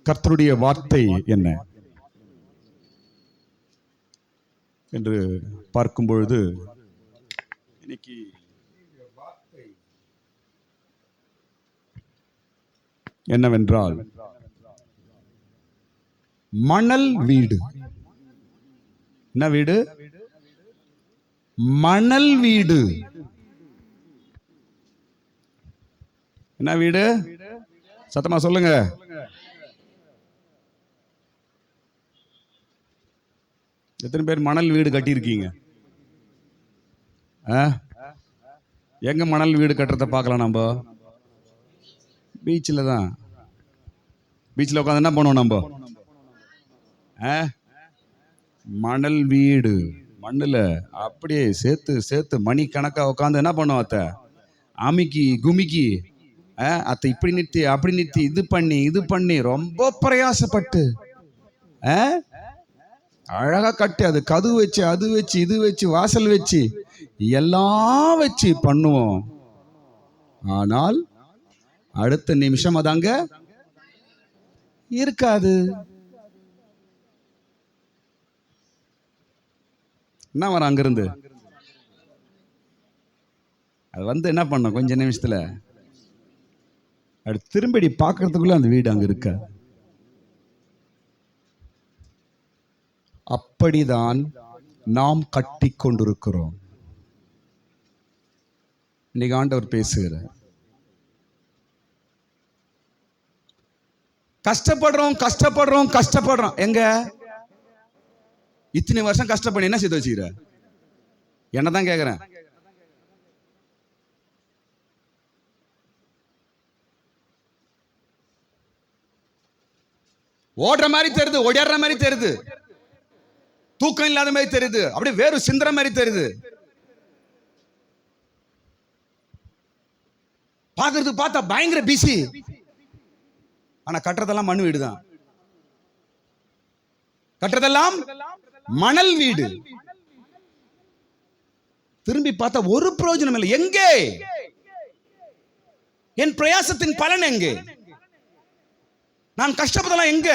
கர்த்தருடைய வார்த்தை என்ன என்று பார்க்கும் பொழுது இன்னைக்கு என்னவென்றால் மணல் வீடு. என்ன வீடு? மணல் வீடு. என்ன வீடு? சத்தமா சொல்லுங்க. எத்தனை பேர் மணல் வீடு கட்டியிருக்கீங்க? எங்க மணல் வீடு கட்டுறத பார்க்கலாம். நம்ம பீச்சில் தான். பீச்சில் உட்காந்து என்ன பண்ணுவோம் நம்ம? மணல் வீடு. மண்ணில் அப்படியே சேர்த்து சேர்த்து மணி கணக்காக உட்காந்து என்ன பண்ணுவோம்? அத்தை அமிக்கி குமிக்கி அத்தை இப்படி நிறுத்தி அப்படி நிறுத்தி இது பண்ணி ரொம்ப பிரயாசப்பட்டு அழகா கட்டி அது கது வச்சு அது வச்சு இது வச்சு வாசல் வச்சு எல்லாம் வச்சு பண்ணுவோம். ஆனால் அடுத்த நிமிஷம் அதாங்க இருக்காது. என்ன வர அங்கிருந்து அது என்ன பண்ணும்? கொஞ்ச நிமிஷத்துல அடுத்து திரும்படி பார்க்கறதுக்குள்ள அந்த வீடு அங்க இருக்க. அப்படிதான் நாம் கட்டி கொண்டிருக்கிறோம். இன்னைக்கு ஆண்டவர் பேசுகிறார். கஷ்டப்படுறோம். எங்க இத்தனை வருஷம் கஷ்டப்படி என்ன செய்து வச்சுக்கிற? என்னதான் கேக்குறேன். ஓடுற மாதிரி தெரியுது, ஓடிடுற மாதிரி தெரியுது, தூக்கம் இல்லாத மாதிரி தெரியுது, அப்படியே வேறு சிந்திர மாதிரி தெரியுது. பாக்குறதுக்கு பார்த்தா பயங்கர பிஸி. ஆனா கட்டுறதெல்லாம் மண் வீடு தான். கட்டுறதெல்லாம் மணல் வீடு. திரும்பி பார்த்தா ஒரு பிரயோஜனம் இல்லை. எங்கே என் பிரயாசத்தின் பலன்? எங்கே நான் கஷ்டப்பட்டதெல்லாம்? எங்க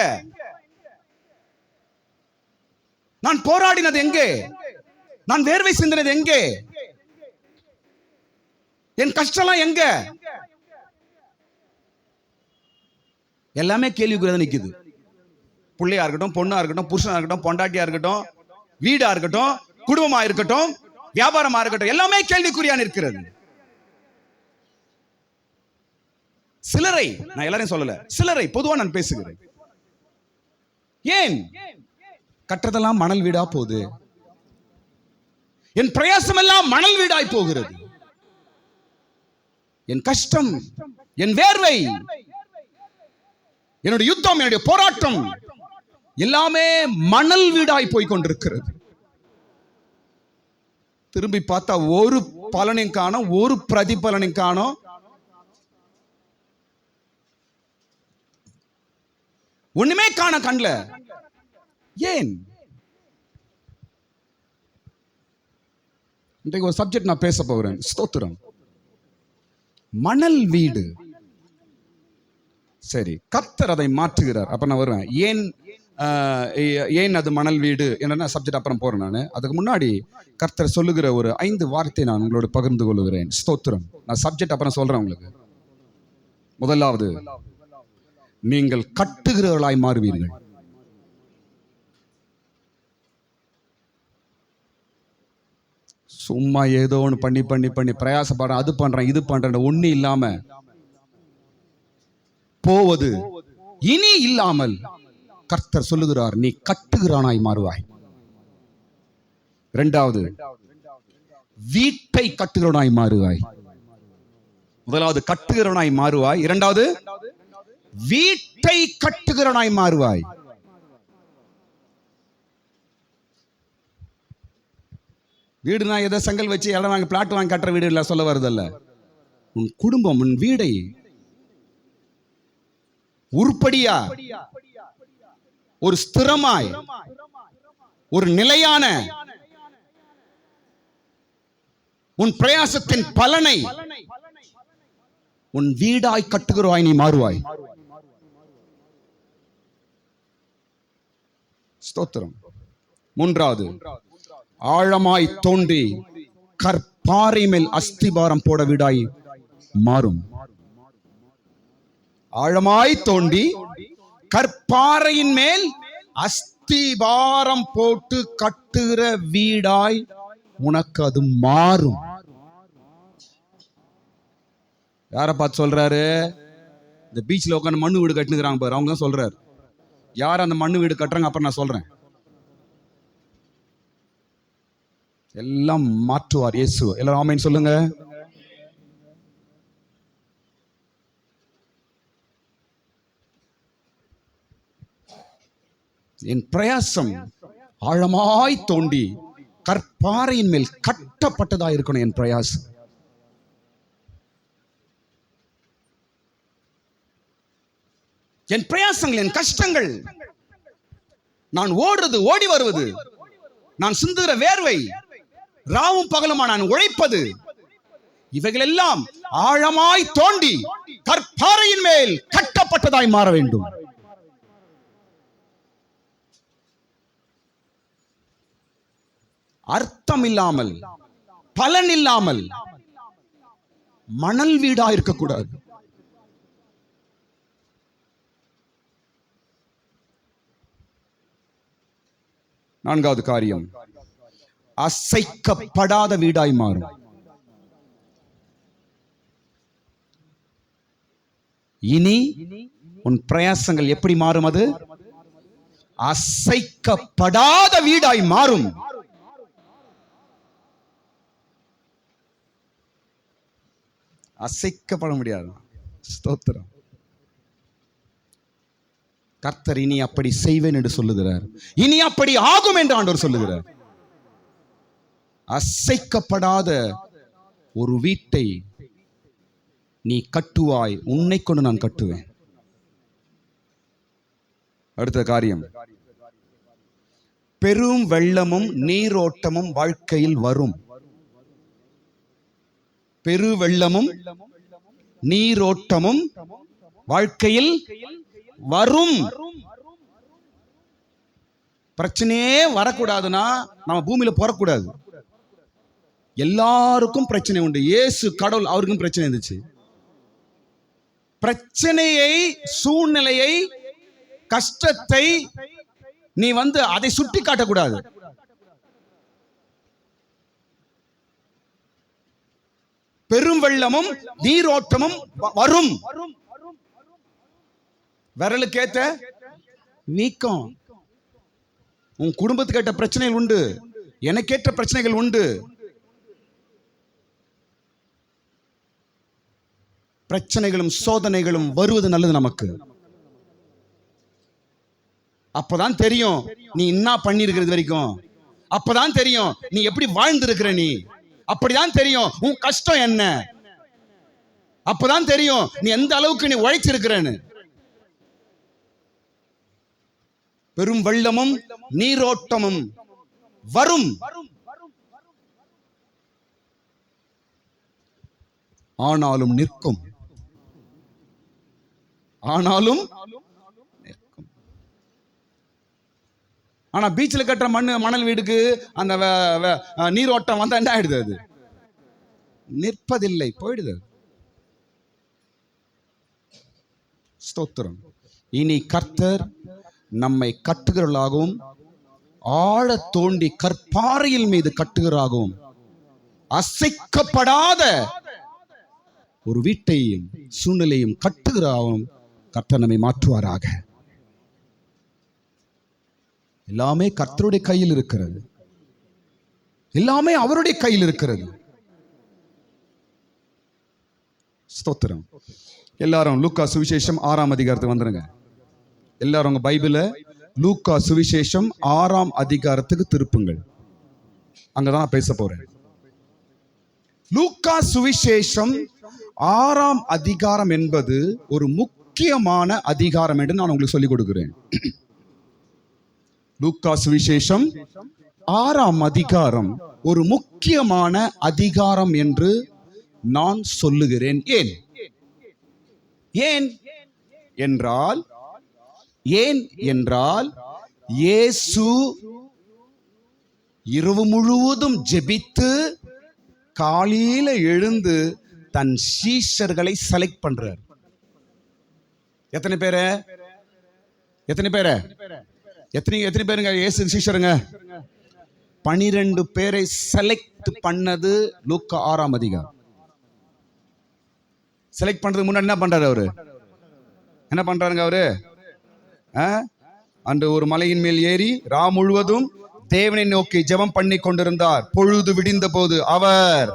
நான் போராடினது? எங்கே நான் வேர்வை சிந்தினது? எங்கே என் கஷ்டம்? எங்க? எல்லாமே கேள்விக்குறியா நிக்குது. பிள்ளையா இருக்கட்டும், பொண்ணா இருக்கட்டும், புருஷனா இருக்கட்டும், பொண்டாட்டியா இருக்கட்டும், வீடா இருக்கட்டும், குடும்பமா இருக்கட்டும், வியாபாரமா இருக்கட்டும், எல்லாமே கேள்விக்குறியா இருக்கிறது. சிலரை, நான் எல்லாரையும் சொல்லல, சிலரை பொதுவா நான் பேசுகிறேன். ஏன் கற்றதெல்லாம் மணல் வீடா போகுது? என் பிரயாசம் எல்லாம் மணல் வீடாய் போகிறது. என் கஷ்டம், என் வேர்வை, என்னுடைய யுத்தம், என்னுடைய போராட்டம் எல்லாமே மணல் வீடாய் போய் கொண்டிருக்கிறது. திரும்பி பார்த்தா ஒரு பலனையும் காணோம், ஒரு பிரதிபலனையும் காணோம். ஒண்ணுமே காண கண்ல. ஏன்? இன்றைக்கு ஒரு சப்ஜெக்ட் நான் பேச போகிறேன். ஸ்தோத்திரம். மணல் வீடு. சரி, கர்த்தர் அதை மாற்றுகிறார். அப்ப நான் வருவேன். ஏன் அது மணல் வீடு என்ன சப்ஜெக்ட் அப்புறம் போறேன். நான் அதுக்கு முன்னாடி கர்த்தர் சொல்லுகிற ஒரு 5 வார்த்தை நான் உங்களோட பகிர்ந்து கொள்ளுகிறேன். ஸ்தோத்திரம். நான் சப்ஜெக்ட் அப்புறம் சொல்றேன் உங்களுக்கு. முதலாவது, நீங்கள் கட்டுகிறவர்களாய் மாறுவீர்கள். சும்மா ஏதோ ஒன்று பண்ணி பிரயாசப்படுறேன், அது பண்றேன் இது பண்றேன், ஒண்ணு இல்லாம போவது இனி இல்லாமல் கர்த்தர் சொல்லுகிறார், நீ கட்டுகிறானாய் மாறுவாய். இரண்டாவது, வீட்டை கட்டுகிறவனாய் மாறுவாய். முதலாவது கட்டுகிறவனாய் மாறுவாய், இரண்டாவது வீட்டை கட்டுகிறவனாய் மாறுவாய். வீடுனா எதை செங்கல் வச்சு இடம் வாங்கி பிளாட் வாங்கி கட்டுற வீடு இல்ல சொல்ல வருதல்ல. உன் குடும்பம், உன் வீடை உருப்படியா, ஒரு ஸ்திரமாய், ஒரு நிலையான உன் பிரயாசத்தின் பலனை உன் வீடாய் கட்டுகிறவாய் நீ மாறுவாய். ஸ்தோத்திரம். மூன்றாவது, ஆழமாய் தோண்டி கற்பாறை மேல் அஸ்திபாரம் போட வீடாய் மாறும். ஆழமாய் தோண்டி கற்பாறையின் மேல் அஸ்திபாரம் போட்டு கட்டுகிற வீடாய் உனக்கு அது மாறும். யார பார்த்து சொல்றாரு? இந்த பீச்ல உட்காந்து மண்ணு வீடு கட்டுனுக்குறாங்க பாரு, அவங்க தான் சொல்றாரு. யார் அந்த மண்ணு வீடு கட்டுறாங்க அப்புறம் நான் சொல்றேன். எல்லாம் மாற்றுவார் இயேசு. எல்லாரும் ஆமென் சொல்லுங்க. என் பிரயாசம் ஆழமாய் தோண்டி கற்பாறையின் மேல் கட்டப்பட்டதா இருக்கணும். என் பிரயாசம் என் பிரயாசங்கள், என் கஷ்டங்கள், நான் ஓடுறது, ஓடி வருவது, நான் சிந்துகிற வேர்வை, ராவும் பகலுமா நான் உழைப்பது, இவைகள் எல்லாம் ஆழமாய் தோண்டி கற்பாறையின் மேல் கட்டப்பட்டதாய் மாற வேண்டும். அர்த்தம் இல்லாமல், பலன் இல்லாமல் மணல் வீடா இருக்கக்கூடாது. நான்காவது காரியம், அசைக்கப்படாத வீடாய் மாறும். இனி உன் பிரயாசங்கள் எப்படி மாறும்? அது அசைக்கப்படாத வீடாய் மாறும். அசைக்கப்பட முடியாது. ஸ்தோத்திரம். கர்த்தர் இனி அப்படி செய்வேன் என்று சொல்லுகிறார். இனி அப்படி ஆகும் என்று ஆண்டவர் சொல்லுகிறார். அசைக்கப்படாத ஒரு வீட்டை நீ கட்டுவாய், உன்னை கொண்டு நான் கட்டுவேன். அடுத்த காரியம், பெரும் வெள்ளமும் நீரோட்டமும் வாழ்க்கையில் வரும். பெரு வெள்ளமும் நீரோட்டமும் வாழ்க்கையில் வரும். பிரச்சனையே வரக்கூடாதுன்னா நம்ம பூமியில போறக்கூடாது. எல்லாருக்கும் பிரச்சனை உண்டு. இயேசு கடவுள், அவருக்கும் பிரச்சனை இருந்துச்சு. பிரச்சனையை, சூழ்நிலையை, கஷ்டத்தை நீ அதை சுட்டி காட்டக்கூடாது. பெரும் வெள்ளமும் நீரோட்டமும் வரும். விரலுக்கு ஏத்த நீக்கம். உன் குடும்பத்துக்கு ஏற்ற பிரச்சனைகள் உண்டு, எனக்கேற்ற பிரச்சனைகள் உண்டு. பிரச்சனைகளும் சோதனைகளும் வருவது நல்லது நமக்கு. அப்பதான் தெரியும் நீ என்ன பண்ணிருக்கிறது வரைக்கும். அப்பதான் தெரியும் நீ எப்படி வாழ்ந்திருக்கிற. நீ அப்படிதான் தெரியும் உன் கஷ்டம் என்ன. அப்பதான் தெரியும் நீ எந்த அளவுக்கு நீ உழைச்சிருக்கிறன்னு. பெரும் வெள்ளமும் நீரோட்டமும் வரும். ஆனாலும் நிற்கும். ஆனாலும் நிற்கும். ஆனா பீச்சில் கட்டுற மணல் வீடுக்கு அந்த நீரோட்டம் வந்தா என்ன ஆயிடுது? அது நிற்பதில்லை, போயிடுது. ஸ்தோத்திரம். இனி கர்த்தர் நம்மை கட்டுகிறவர்களாகவும், ஆழ தோண்டி கற்பாறையில் மீது கட்டுகிறாகவும், அசைக்கப்படாத ஒரு வீட்டையும் சூழ்நிலையும் கட்டுகிறாகவும் கர்த்தர் நம்மை மாற்றுவாராக. எல்லாமே கர்த்தருடைய கையில் இருக்கிறது. எல்லாமே அவருடைய கையில் இருக்கிறது. ஸ்தோத்திரம். எல்லாரும் லூக்கா சுவிசேஷம் 6ஆம் அதிகாரத்துக்கு வந்துருங்க. எல்லாரும் உங்க பைபிள லூக்கா சுவிசேஷம் 6ஆம் அதிகாரத்துக்கு திருப்புங்கள். அங்கதான் பேச போறேன். லூக்கா சுவிசேஷம் 6ஆம் அதிகாரம் என்பது ஒரு முக்கியமான அதிகாரம் என்று நான் உங்களுக்கு சொல்லிக் கொடுக்கிறேன். லூக்கா சுவிசேஷம் 6ஆம் அதிகாரம் ஒரு முக்கியமான அதிகாரம் என்று நான் சொல்லுகிறேன். ஏன் என்றால் இயேசு இரவு முழுவதும் ஜெபித்து காலையில எழுந்து தன் சீஷர்களை செலக்ட் பண்றார். எத்தனை பேரு எத்தனை பேருங்க இயேசு சீஷருங்க? 12 பேரை செலக்ட் பண்ணது லூக்கா 6ஆம் அதிகாரம். செலக்ட் பண்றதுக்கு முன்னாடி என்ன பண்றாரு அவரு? என்ன பண்றாருங்க அவரு? அன்று ஒரு மலையின் மேல் ஏறி ரா முழுவதும் தேவனை நோக்கி ஜெபம் பண்ணி கொண்டிருந்தார். பொழுது விடிந்த போது அவர்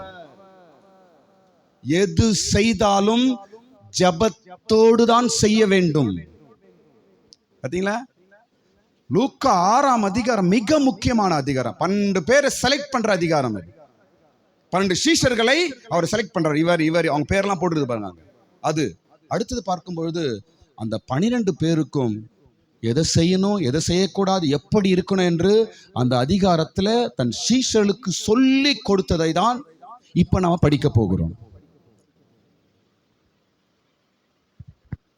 எது செய்தாலும் ஜெபத்தோடு தான் செய்ய வேண்டும். பாத்தீங்களா? லூக்கா 6ஆம் அதிகாரம் மிக முக்கியமான அதிகாரம். 12 பேரை செலக்ட் பண்ற அதிகாரம். 12 சீஷர்களை அவர் செலக்ட் பண்றார். இவர் அவங்க பேரெல்லாம் போட்டுருது பாருங்க. அது அடுத்தது பார்க்கும்பொழுது அந்த 12 பேருக்கும் எதை செய்யணும், எதை செய்யக்கூடாது, எப்படி இருக்கணும் என்று அந்த அதிகாரத்துல தன் சீஷர்களுக்கு சொல்லி கொடுத்ததை தான் இப்ப நாம படிக்க போகிறோம்.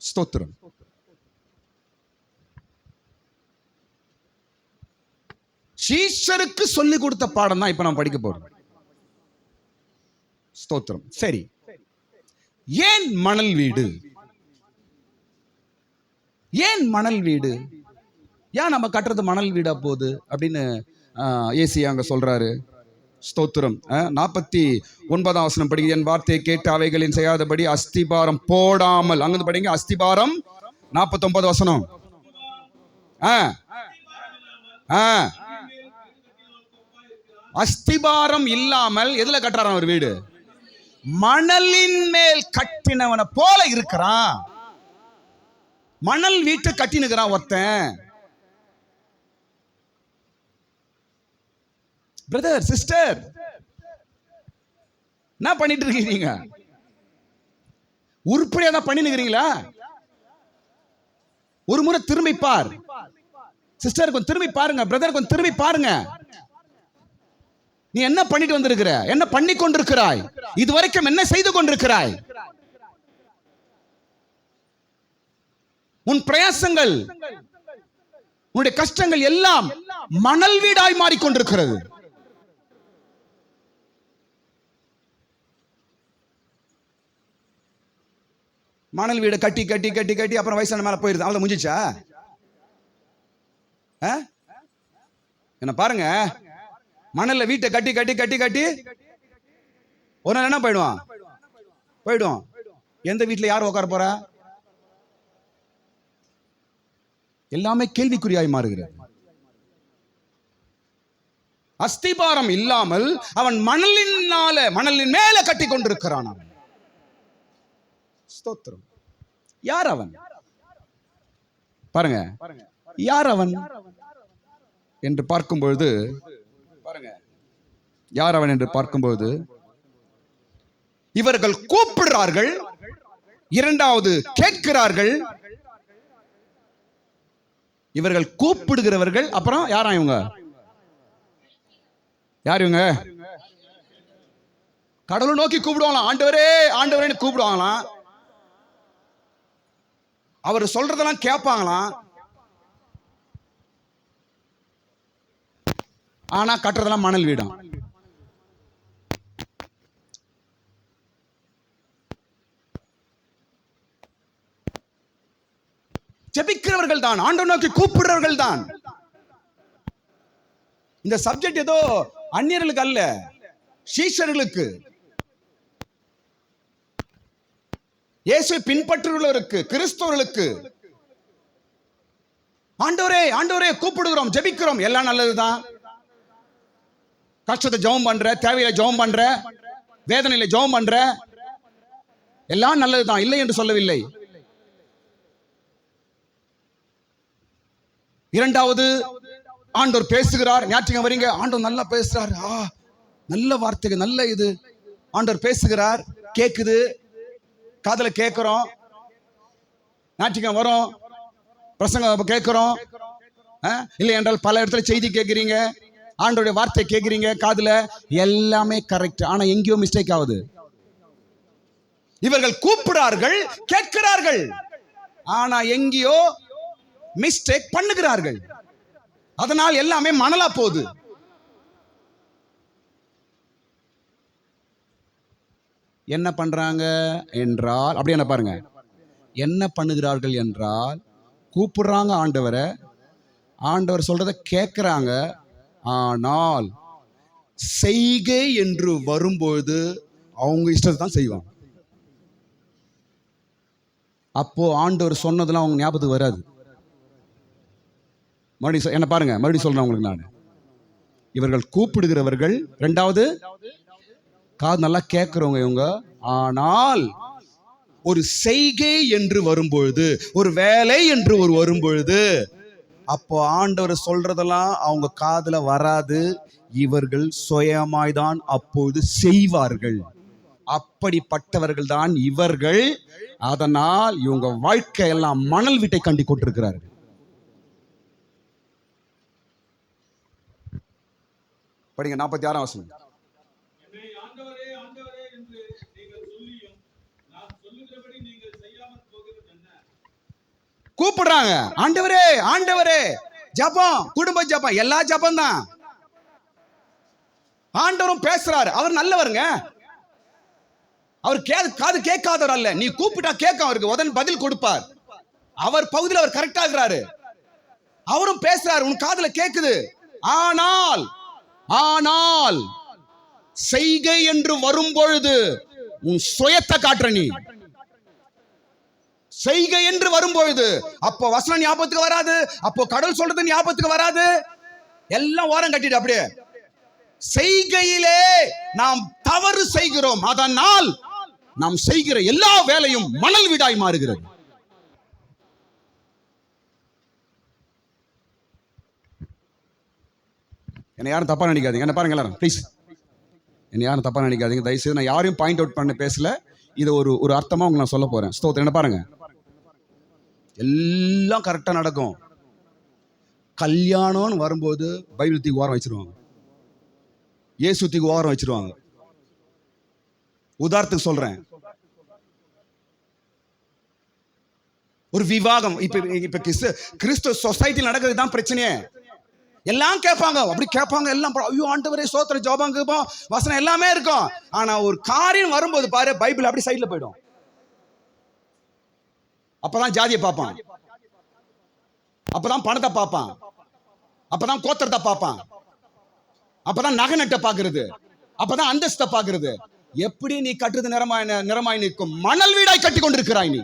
ஸ்தோத்திரம். சீஷருக்கு சொல்லி கொடுத்த பாடம் தான் இப்ப நாம் படிக்க போறோம். ஸ்தோத்திரம். சரி, ஏன் மணல் வீடு? ஏன் மணல் வீடு? ஏன் நம்ம கட்டுறது மணல் வீடா போகுது அப்படின்னு ஏசி அங்க சொல்றாரு. ஸ்தோத்திரம். 49ஆம் வசனம் படிக்க, என் வார்த்தையை கேட்டு அவைகளின் செய்யாதபடி அஸ்திபாரம் போடாமல். அங்கிருந்து படிங்க. அஸ்திபாரம் 49 வசனம். அஸ்திபாரம் இல்லாமல் எதுல கட்டுறான் ஒரு வீடு? மணலின் மேல் கட்டினவனை போல இருக்கிறான். மணல் வீட்டை கட்டினுக்கிறான் ஒருத்தன். பிரதர், சிஸ்டர், என்ன பண்ணிட்டு இருக்கீங்க? உருப்படியா தான் பண்ணினுக்கிறீங்களா? ஒரு முறை திரும்பி பார். சிஸ்டர் கொஞ்சம் திரும்பி பாருங்க. பிரதர் கொஞ்சம் திரும்பி பாருங்க. நீ என்ன பண்ணிட்டு வந்திருக்கிற? என்ன பண்ணி கொண்டிருக்கிறாய்? இதுவரைக்கும் என்ன செய்து கொண்டிருக்கிறாய்? உன் பிரயாசங்கள், உன்னுடைய கஷ்டங்கள் எல்லாம் மணல் வீடாய் மாறிக்கொண்டிருக்கிறது. மணல் வீடு கட்டி கட்டி கட்டி கட்டி அப்புறம் வயசான மேல போயிருது. அவ்வளவு முடிஞ்சிச்சா? என்ன பாருங்க, மணல்ல வீட்டை கட்டி கட்டி கட்டி கட்டி ஒரு நாள் என்ன போயிடுவான். எந்த வீட்டுல யார் உட்கார போறா? எல்லாமே கேள்விக்குறியாய் மாறுகிறது. அஸ்திபாரம் இல்லாமல் அவன் மணலின் மேல கட்டி கொண்டிருக்கிறான். ஸ்தோத்திரம். யார் அவன்? பாருங்க, யார் அவன் என்று பார்க்கும்பொழுது, பாருங்க, யார் அவன் என்று பார்க்கும்போது, இவர்கள் கூப்பிடுறார்கள், இரண்டாவது கேட்கிறார்கள். இவர்கள் கூப்பிடுகிறவர்கள். அப்புறம் யாரா இவங்க? யார் இவங்க? கடவுளை நோக்கி கூப்பிடுவாங்களாம். ஆண்டவரே ஆண்டவரேன்னு கூப்பிடுவாங்களாம். அவர் சொல்றதெல்லாம் கேட்பாங்களாம். ஆனா கட்டுறதெல்லாம் மணல் வீடாம். ஜெபிக்கிறவர்கள் தான், ஆண்டவரை நோக்கி கூப்பிடுறவர்கள் தான். இந்த சப்ஜெக்ட் ஏதோ அந்நியர்களுக்கு அல்ல, சீஷர்களுக்கு, இயேசுவை பின்பற்றுகிறவர்களுக்கு, கிறிஸ்தவர்களுக்கு. ஆண்டவரே ஆண்டவரே கூப்பிடுகிறோம், ஜெபிக்கிறோம், எல்லாம் நல்லதுதான். கஷ்டத்தை ஜெபம் பண்ற, தேவையில ஜெபம் பண்ற, வேதனையில ஜெபம் பண்ற, எல்லாம் நல்லதுதான், இல்லை என்று சொல்லவில்லை. இரண்டாவது, ஆண்டவர் பேசுகிறார். ஞாயிற்றுக்கிழமை வரீங்க, ஆண்டவர் நல்லா பேசுறாரு, நல்ல வார்த்தைகள், நல்ல இது. ஆண்டவர் பேசுகிறார், கேக்குது, காதுல கேட்கிறோம். ஞாயிற்றுக்கிழமை வரும், பிரசங்க கேட்கிறோம். இல்லை என்றால் பல இடத்துல செய்தி கேட்கிறீங்க, ஆண்டவருடைய வார்த்தை கேட்கிறீங்க காதுல, எல்லாமே கரெக்ட். ஆனா எங்கேயோ மிஸ்டேக் ஆகுது. இவர்கள் கூப்பிடார்கள், கேட்கிறார்கள், ஆனா எங்கேயோ மிஸ்டேக் பண்ணுகிறார்கள். அதனால் எல்லாமே மணலா போகுது. என்ன பண்றாங்க என்றால், அப்படி என்ன பாருங்க, என்ன பண்ணுகிறார்கள் என்றால் கூப்பிடுறாங்க ஆண்டவரை, ஆண்டவர் சொல்றதை கேட்கிறாங்க. ஆனால் செய்கை என்று வரும்போது அவங்க இஷ்டத்தை தான் செய்வாங்க. அப்போ ஆண்டவர் சொன்னதெல்லாம் அவங்க ஞாபகத்துக்கு வராது. மறுபடியும் என்ன பாருங்க, மறுபடியும் சொல்றேன் உங்களுக்கு நான். இவர்கள் கூப்பிடுகிறவர்கள், ரெண்டாவது காது நல்லா கேட்கிறவங்க இவங்க. ஆனால் ஒரு செய்கை என்று வரும்பொழுது, ஒரு வேலை என்று ஒரு வரும்பொழுது, அப்போ ஆண்டவர் சொல்றதெல்லாம் அவங்க காதுல வராது. இவர்கள் சுயமாய்தான் அப்போது செய்வார்கள். அப்படிப்பட்டவர்கள் தான் இவர்கள். அதனால் இவங்க வாழ்க்கை எல்லாம் மணல் வீட்டை கண்டி கொண்டிருக்கிறார்கள். படிங்க 46ஆம் வசனம். கூப்பிடுறாங்க, ஆண்டவரே ஆண்டவரே. ஜபம், குடும்ப ஜபம், எல்லா ஜபம் தான். ஆண்டவரும் பேசுறாரு. அவர் நல்லவருங்க. அவர் காது கேட்காதவர் அல்ல. நீ கூப்பிட்டா கேட்கும், அவருக்கு உடனே பதில் கொடுப்பார். அவர் பகுதியில் அவர் கரெக்டா இருக்கிறாரு. அவரும் பேசுறாரு, உன் காதுல கேக்குது. ஆனால் ஆனால் செய்கை என்று வரும்பொழுது உன் சுயத்தை காட்டுற நீ. செய்கை என்று வரும்பொழுது அப்போ வசனம் ஞாபகத்துக்கு வராது, அப்போ கடவுள் சொல்றது ஞாபகத்துக்கு வராது. எல்லாம் ஓரம் கட்டிட்டு அப்படியே செய்கையிலே நாம் தவறு செய்கிறோம். அதனால் நாம் செய்கிற எல்லா வேலையும் மணல் வீடாய் மாறுகிறது. என்ன யாரும் தப்பா நினைக்காதீங்க. என்ன பாருங்க எல்லாரும் ப்ளீஸ், என்ன யாரும் தப்பா நினைக்காதீங்க தயவுசெய்து. நான் யாரையும் பாயிண்ட் அவுட் பண்ண பேசல. இது ஒரு அர்த்தமா உங்களுக்கு நான் சொல்ல போறேன். ஸ்தோத்திரம். என்ன பாருங்க, எல்லாம் கரெக்டா நடக்கும். கல்யாணம்னு வரும்போது பைபிள் தூக்கி ஓரம் வச்சிருவாங்க, இயேசு தூக்கி ஓரம் வச்சிருவாங்க. உதாரணத்துக்கு சொல்றேன், ஒரு விவாகம் இப்ப கிறிஸ்து சொசைட்டி நடக்கிறது தான் பிரச்சனையே. எல்லாம் கேட்பாங்க, அப்படி கேட்பாங்க, எல்லாம் ஐயோ ஆண்டவரே சோத்திர ஜோபம் கேட்போம், வசனம் எல்லாமே இருக்கும். ஆனா ஒரு காரியம் வரும்போது பாரு, பைபிள் அப்படி சைட்ல போயிடும். அப்பதான் ஜாதியை பார்ப்பான், அப்பதான் பணத்தை பார்ப்பான், அப்பதான் கோத்திரத்தை பார்ப்பான், அப்பதான் நகை நட்டை பார்க்கிறது, அப்பதான் அந்தஸ்தை பார்க்கிறது. எப்படி நீ கட்டுறது நிறமாய் நிற்கும், மணல் வீடாய் கட்டி கொண்டிருக்கிறாய் நீ.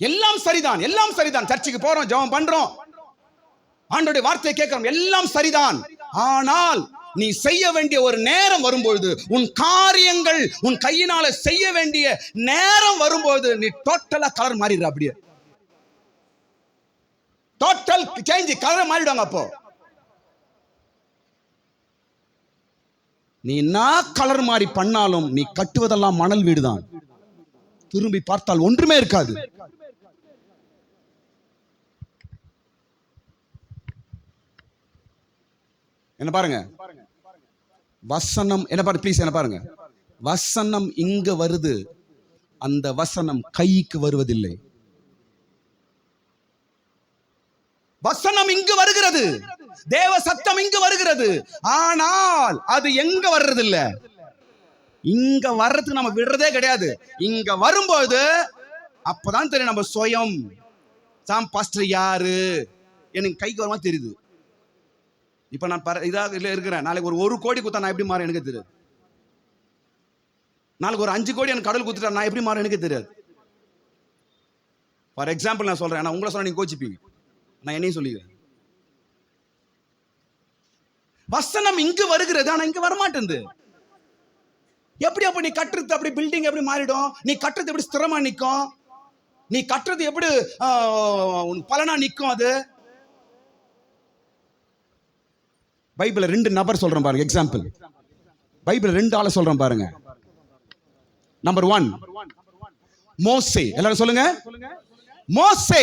எல்லாம் சரிதான், எல்லாம் சரிதான். சர்ச்சுக்கு போறோம், ஜெபம் பண்றோம், ஆண்டவருடைய வார்த்தையை கேட்கிறோம், எல்லாம் சரிதான். ஆனால் நீ செய்ய வேண்டிய ஒரு நேரம் வரும்பொழுது, உன் காரியங்கள் உன் கையினால செய்ய வேண்டிய நேரம் வரும்போது நீ டோட்டலா கலர் மாறிடுற. அப்படியே டோட்டல் சேஞ்ச், கலர் மாறிடுவாங்க. அப்போ நீ என்ன கலர் மாறி பண்ணாலும் நீ கட்டுவதெல்லாம் மணல் வீடுதான். திரும்பி பார்த்தால் ஒன்றுமே இருக்காது. என்ன பாருங்க, வசனம் என்ன பாருங்க ப்ளீஸ், என்ன பாருங்க, வசனம் இங்க வருது, அந்த வசனம் கைக்கு வருவதில்லை. வசனம் இங்கு வருகிறது, தேவ சத்தம் இங்கு வருகிறது, ஆனால் அது எங்க வர்றதில்ல. இங்க வர்றதுக்கு நம்ம விடுறதே கிடையாது. இங்க வரும்போது அப்பதான் தெரியும் நம்ம சுயம் சாம் பாஸ்டர் யாரு எனக்கு கைக்கு வரமா தெரியுது. இப்ப நான் இதாக இருக்கிறேன், நாளைக்கு ஒரு கோடி குத்தா நான் எப்படி மாற எனக்கு தெரியாது. நாளைக்கு ஒரு 5 கோடி எனக்கு கடல் குத்துட்டா நான் எப்படி மாற எனக்கு தெரியாது. ஃபார் எக்ஸாம்பிள் நான் சொல்றேன், நான் உங்களை சொல்ல நீங்க கோச்சிப்பீங்க, நான் என்னையும் சொல்லிக்கிறேன். வசனம் இங்கு வருகிறது, ஆனா இங்க வரமாட்டேங்குது. எப்படி அப்ப நீ கட்டுறது அப்படி பில்டிங் எப்படி மாறிடும், நீ கட்டுறது எப்படி ஸ்திரமா நிற்கும், நீ கட்டுறது எப்படி பலனா நிற்கும். அது பைபிள் 2 நபர் சொல்றேன் பாருங்க, எக்ஸாம்பிள். பைபிள் 2 ஆளை சொல்றேன் பாருங்க. நம்பர் 1 மோசே. எல்லாரும் சொல்லுங்க, மோசே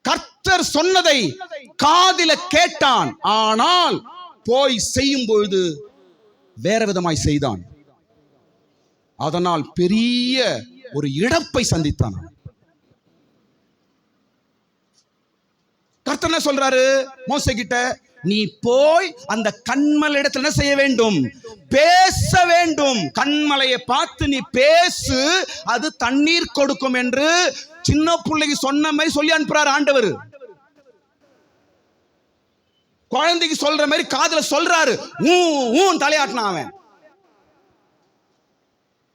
கர்த்தர் சொன்னதை காதில கேட்டான், ஆனால் போய் செய்யும் பொழுது வேற விதமாய் செய்தான். அதனால் பெரிய ஒரு இழப்பை சந்தித்தான். கர்த்தர் என்ன சொல்றாரு மோசே கிட்ட, நீ போய் அந்த கன்மலை இடத்துல என்ன செய்ய வேண்டும், பேச வேண்டும். கன்மலையை பார்த்து நீ பேசு, அது தண்ணீர் கொடுக்கும் என்று சின்ன பிள்ளைக்கு சொன்ன மாதிரி சொல்லி அனுப்புறாரு ஆண்டவர். குழந்தைக்கு சொல்ற மாதிரி காதுல சொல்றாரு, தலையாட்டினான். அவன்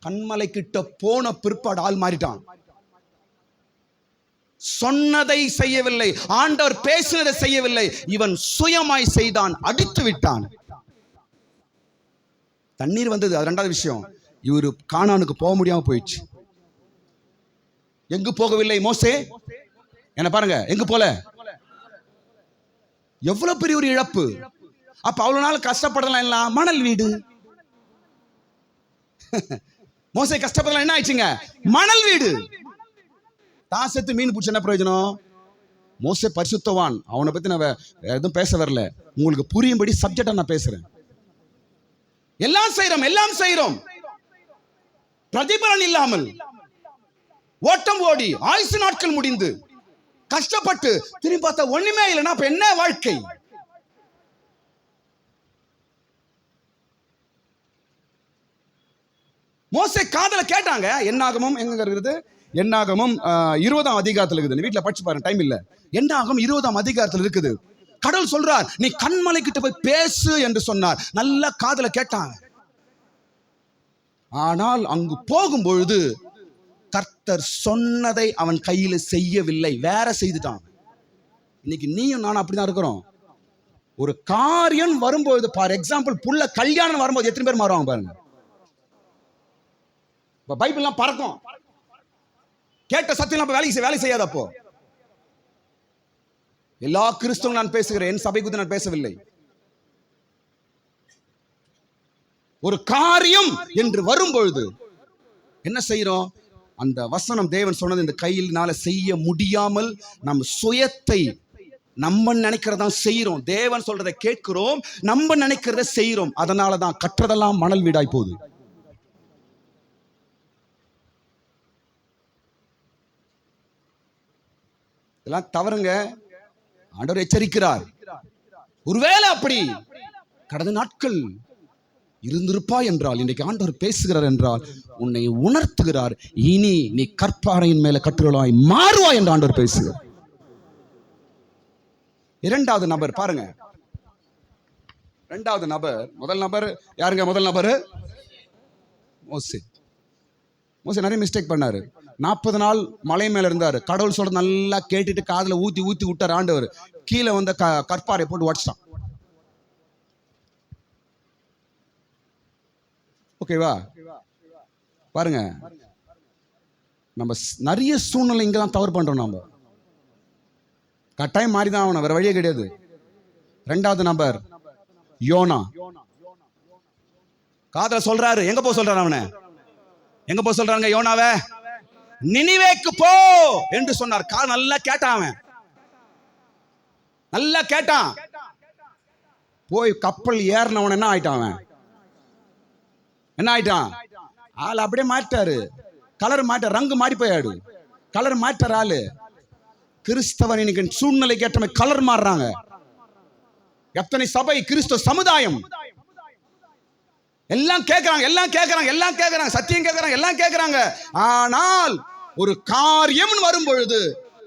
கன்மலை கிட்ட போன பிற்பாடு ஆள் மாறிட்டான். சொன்னதை செய்யவில்லை, ஆண்டவர் பேசினதை செய்யவில்லை, இவன் சுயமாய் செய்தான், அடித்து விட்டான். தண்ணீர் வந்தது, அது ரெண்டாவது விஷயம். இவரு கானானுக்கு போக முடியாம போயிடுச்சு. எங்கு போகவில்லை மோசே, என்ன பாருங்க, எங்கு போல, எவ்வளவு பெரிய ஒரு இழப்பு. அப்ப அவ்வளவு நாள் கஷ்டப்படலாம் இல்ல, மணல் வீடு. மோசே கஷ்டப்படலாம், என்ன ஆயிடுச்சுங்க, மணல் வீடு. தான் செத்து மீன் பிடிச்ச என்ன பிரயோஜனம்? மோசே பரிசுத்தவான், அவனை பத்தி நான் எதுவும் பேச வரல, உங்களுக்கு புரியும்படி சப்ஜெக்டா நான் பேசுறேன். எல்லாம் செய்யறோம் பிரதிபலன் இல்லாமல், ஓட்டம் ஓடி ஆயுசு நாட்கள் முடிந்து கஷ்டப்பட்டு திரும்பி பார்த்தா ஒண்ணுமே இல்லைன்னா அப்ப என்ன வாழ்க்கை? மோசே காதல கேட்டாங்க. என்னாகமும் எங்க இருக்குது, என்னாகமும் 20ஆம் அதிகாரத்தில் இருக்குது. வீட்டுல படிச்சு பாருங்க, டைம் இல்ல. என்னாகும் 20ஆம் அதிகாரத்தில் இருக்குது. கடவுள் சொல்றார், நீ கன்மலை கிட்ட போய் பேசு என்று சொன்னார். நல்ல காதல கேட்டாங்க. ஆனால் அங்கு போகும்பொழுது கர்த்தர் சொன்னதை அவன் கையில செய்யவில்லை, வேற செய்துட்டான். இன்னைக்கு நீயும் நானும் அப்படிதான் இருக்கிறோம். ஒரு காரியம் வரும்போது, ஃபார் எக்ஸாம்பிள் புள்ள கல்யாணம் வரும்போது எத்தனை பேர் மாறுவாங்க பாருங்க. பைபிள்லாம் பறக்கும், கேட்ட சத்தியம் வேலை செய்யாத. அப்போ எல்லா கிறிஸ்தவங்களும் நான் பேசுகிறேன், என் சபை குறித்து நான் பேசவில்லை. ஒரு காரியம் என்று வரும்பொழுது என்ன செய்யறோம்? அந்த வசனம் தேவன் சொன்னது இந்த கையினால செய்ய முடியாமல் நம் சுயத்தை நம்ம நினைக்கிறதா செய்யறோம். தேவன் சொல்றதை கேட்கிறோம், நம்ம நினைக்கிறத செய்யறோம். அதனாலதான் கற்றதெல்லாம் மணல் வீடாய் போகுது. இதெல்லாம் தவறுங்க. ஆண்டவர் எச்சரிக்கிறார். ஒருவேளை அப்படி கடந்த நாட்கள் இருந்திருப்பாய் என்றால், இன்றைக்கு ஆண்டவர் பேசுகிறார் என்றால் உன்னை உணர்த்துகிறார். இனி நீ கற்பாறையின் மேல கட்டுகளாய் மாறுவாய் என்று ஆண்டவர் பேசுகிறார். இரண்டாவது நபர் பாருங்க. இரண்டாவது நபர், முதல் நபர் யாருங்க? முதல் நபர் மோசே. மோசே நிறைய மிஸ்டேக் பண்ணாரு. 40 நாள் மலை மேல இருந்தாரு. கடவுள் சொல்ற நல்லா கேட்டுட்டு காதுல ஊத்தி விட்டார் ஆண்டவர். கீழே வந்து கற்பாறை போட்டு உடைச்சிட்டான். ஓகேவா? பாருங்க, நம்ம நிறைய சூழ்நிலை இங்கதான் தவறு பண்றோம். நம்ம கட்டாயம் மாறிதான் ஆகணும், வேற வழியே கிடையாது. இரண்டாவது நபர் யோனா. காதுல சொல்றாரு, எங்க போ சொல்றாரு? அவனை எங்க போ சொல்றாங்க? யோனாவ நினிவேக்கு போ என்று சொன்னார். நல்லா கேட்டான், அவன் நல்லா கேட்டான். போய் கப்பல் ஏறினவன் என்ன ஆயிட்டான்? அவன் என்ன ஆயிட்டான்? ஆள் அப்படியே மாட்டாரு, கலர் மாட்ட, ரங்கு மாறி போயாடு, கலர் மாட்டார் ஆளு. கிறிஸ்தவன் இன்னைக்கு சூழ்நிலைக்கு ஏற்ற மாதிரி கலர் மாறுறாங்க. எத்தனை சபை, கிறிஸ்தவ சமுதாயம் எல்லாம் கேட்கிறாங்க, சத்தியம் கேட்கிறாங்க, எல்லாம் கேட்கிறாங்க. ஆனால் ஒரு காரியம் வரும் பொழுது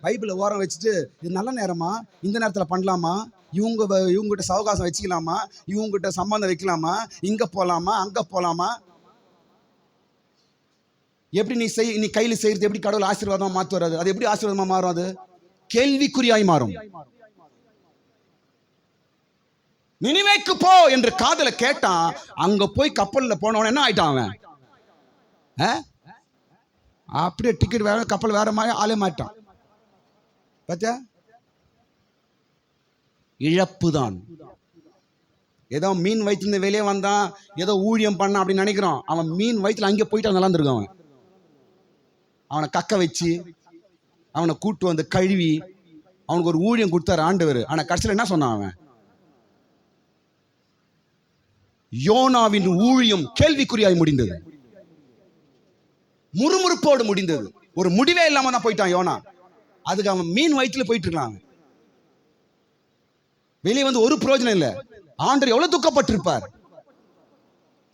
பைபிளை ஓரம் வச்சுட்டு, இது நல்ல நேரமா, இந்த நேரத்தில் பண்ணலாமா, இவங்ககிட்ட சவகாசம் வச்சுக்கலாமா, இவங்ககிட்ட சம்பந்தம் வைக்கலாமா, இங்க போலாமா, அங்க போலாமா? எப்படி நீ கையில் செய்யறது எப்படி கடவுள் ஆசீர்வாதமா மாத்து வராது? அது எப்படி ஆசீர்வாதமா மாறும்? அது கேள்விக்குறியாய் மாறும். நினிவேக்கு போ என்று காதுல கேட்டான். அங்க போய் கப்பல்ல போனவன என்ன ஆயிட்டான்? அவன் அப்படியே டிக்கெட் வேற, கப்பல் வேற மாதிரி ஆளே மாட்டான். பாத்தியா? இழப்பு தான். ஏதோ மீன் வயிற்றுல வெளியே வந்தான், ஏதோ ஊழியம் பண்ண அப்படின்னு நினைக்கிறான். அவன் மீன் வயிற்றுல அங்கே போயிட்டு நல்லா இருந்திருக்கான். அவனை கக்க வச்சு, அவனை கூட்டு வந்து கழுவி, அவனுக்கு ஒரு ஊழியம் கொடுத்தாரு ஆண்டவர். ஆனா கடைசியில் என்ன சொன்னான்? அவன் யோனாவின் ஊழியம் கேள்விக்குறியாய் முடிந்தது, முறுமுறுப்போடு முடிந்தது. ஒரு முடிவே இல்லாம தான் போயிட்டான் யோனா. அதுக்கு அவன் மீன் வயிற்றுல போயிட்டு இருக்கான். வெளியே வந்து ஒரு பிரயோஜனம் இல்லை. ஆண்டவர் எவ்வளவு துக்கப்பட்டிருப்பார்.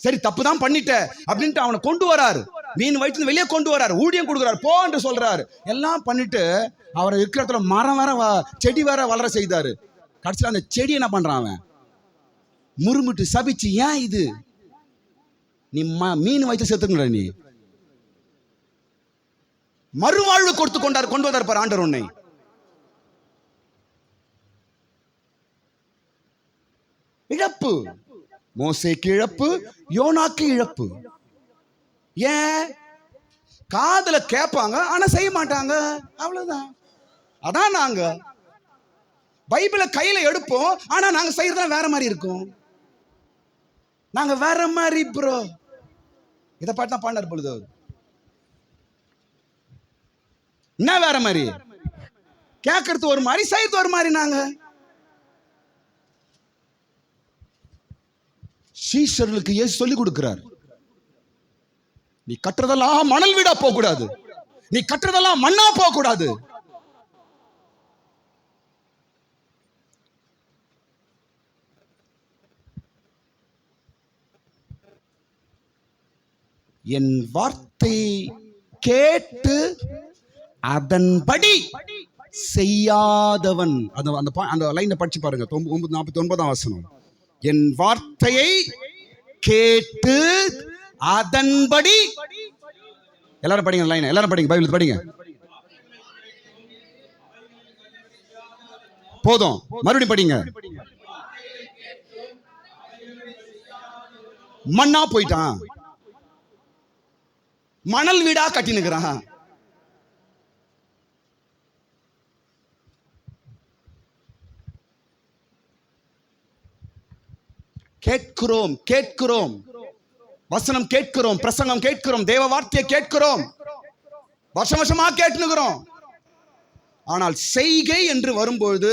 சரி தப்பு தான் பண்ணிட்ட அப்படின்ட்டு அவனை கொண்டு வராரு, மீன் வயிற்று வெளியே கொண்டு வராரு, ஊழியம் கொடுக்குறாரு, போ என்று சொல்றாரு. எல்லாம் பண்ணிட்டு அவரை இருக்கிற இடத்துல மரம் வேற செடி வேற வளர செய்தாரு. கடைசியில் அந்த செடி என்ன பண்றான், அவன் முறுமுட்டு சபிச்சு, ஏன் இது நீ மீன் வயிற்று சேர்த்துக்கல, நீ மறுவாழ்வு கொடுத்து கொண்டு வந்தார் பார் ஆண்டவர் உன்னை. இழப்பு, மோசேக்கு இழப்பு, யோனாக்கு இழப்பு. ஏன்? காதுல கேட்பாங்க ஆனா செய்ய மாட்டாங்க, அவ்வளவுதான். அதான் நாங்க பைபிளை கையில எடுப்போம், ஆனா நாங்க செய்யறதா வேற மாதிரி இருக்கும். நாங்க வேற மாதிரி ப்ரோ. இதை பாட்டு தான் பாண்டார் பொழுது. என்ன வேற மாதிரி? கேட்கறது ஒரு மாதிரி, செய்யறது ஒரு மாதிரி. நாங்க சீஷர்களுக்கு இயேசு சொல்லி கொடுக்கிறார், நீ கட்டுறதெல்லாம் மணல் வீடா போக கூடாது, நீ கட்டுறதெல்லாம் மண்ணா போக கூடாது. என் வார்த்தை கேட்டு அதன்படி செய்யாதவன். அந்த லைனை படிச்சு பாருங்க, 49ஆம் வசனம். என் வார்த்தையை கேட்டு அதன்படி. எல்லாரும் படிங்க லைன், எல்லாரும் படிங்க, பைபிள் படிங்க. போதும், மறுபடியும் படிங்க. மண்ணா போயிட்டான், மணல் வீடா கட்டினுக்கிறான். கேட்கிறோம் கேட்கிறோம் வசனம் கேட்கிறோம், பிரசங்கம் கேட்கிறோம், தேவ வார்த்தையை கேட்கிறோம், வருஷம் வருஷமா கேட்டுக்கிறோம். ஆனால் செய்கை என்று வரும்போது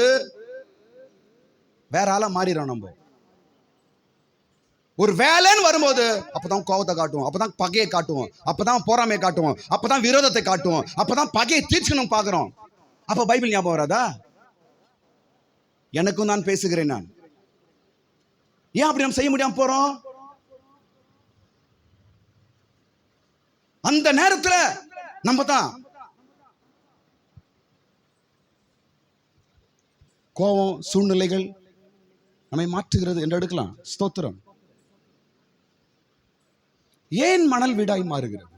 வேற ஆளா மாறிடும். நம்ம ஒரு வேலைன்னு வரும்போது அப்பதான் கோபத்தை காட்டுவோம், அப்பதான் பகையை காட்டுவோம், அப்பதான் போராமையை காட்டுவோம், அப்பதான் விரோதத்தை காட்டுவோம், அப்பதான் பகையை தீர்க்கணும் பாக்குறோம். அப்ப பைபிள் ஞாபகம் வராதா? எனக்கும் நான் பேசுகிறேன். நான் ஏன் அப்படி நம்ம செய்ய முடியாம போறோம்? அந்த நேரத்துல நம்ம தான் கோபம், சூழ்நிலைகள் நம்மை மாற்றுகிறது என்று எடுக்கலாம். ஸ்தோத்திரம். ஏன் மணல் வீடாய் மாறுகிறது?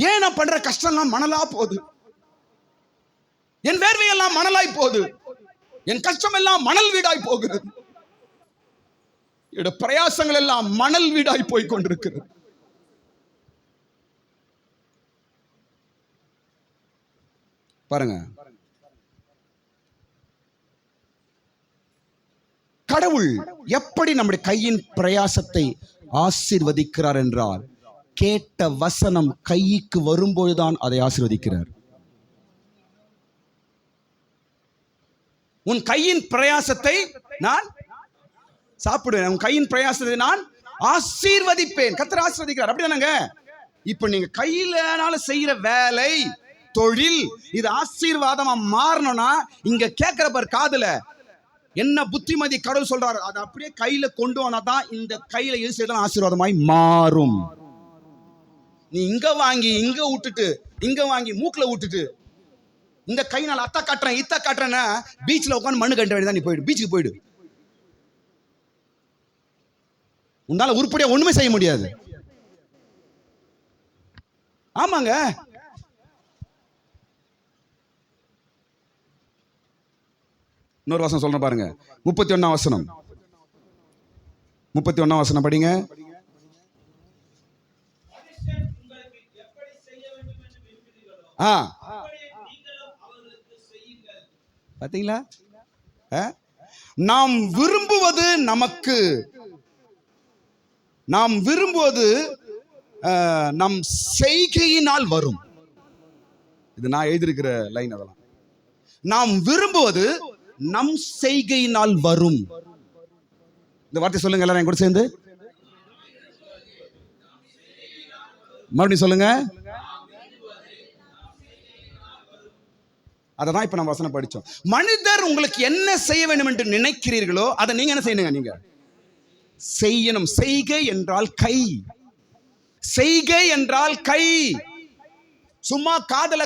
ஏன் நான் பண்ற கஷ்டம்லாம் மணலா போகுது? என் வேர்வையெல்லாம் மணலாய் போகுது, என் கஷ்டம் எல்லாம் மணல் வீடாய் போகிறது, என்னுடைய பிரயாசங்கள் எல்லாம் மணல் வீடாய் போய் கொண்டிருக்கிறது. பாருங்க, கடவுள் எப்படி நம்முடைய கையின் பிரயாசத்தை ஆசீர்வதிக்கிறார் என்றால், கேட்ட வசனம் கைக்கு வரும்போதுதான் அதை ஆசீர்வதிக்கிறார். உன் கையின் பிரயாசத்தை நான் சாப்பிடுவேன், உன் கையின் பிரயாசத்தை நான் ஆசீர்வதிப்பேன். கர்த்தர் ஆசீர்வதிக்கிறார். அப்படிதானங்க? இப்ப நீங்க கையில செய்யற வேலை, தொழில், இது ஆசீர்வாதமா மாறணும்னா இங்க கேட்கிற பார் காதுல என்ன புத்திமதி கடவுள் சொல்றாரு, அதை அப்படியே கையில கொண்டு வந்தாதான் இந்த கையில எது செய்தாலும் ஆசீர்வாதமாய் மாறும். நீ இங்க வாங்கி இங்க விட்டுட்டு, இங்க வாங்கி மூக்குல விட்டுட்டு, இந்த கையினால் அத்த காட்டுறேன் இத்த காட்டுறேன்னா பீச்ல உட்காந்து மண்ணு கட்ட வேண்டியதான். நீ போயிடு, பீச்சுக்கு போயிடு. உன்னால உருப்படியா ஒண்ணுமே செய்ய முடியாது. ஆமாங்க. இன்னொரு வசனம் சொல்றேன் பாருங்க, 31ஆம் வசனம். 31ஆம் வசனம் படிங்க. பாத்தீங்களா? நாம் விரும்புவது நமக்கு, நாம் விரும்புவது நம் செய்கையினால் வரும். இது நான் எழுதியிருக்கிற லைன். அதெல்லாம் நாம் விரும்புவது நம் செய்கையினால் வரும். இந்த வார்த்தை சொல்லுங்க எல்லாரும் கூட சேர்ந்து, மறுபடியும் சொல்லுங்க. அதை தான் இப்ப நம்ம வசனம் படிச்சோம். மனிதர் உங்களுக்கு என்ன செய்ய வேண்டும் என்று நினைக்கிறீர்களோ அதை நீங்க என்ன செய்யணுங்க? நீங்க செய்யணும். செய்கை என்றால் கை. செய்கை என்றால் கை. சும்மா காதல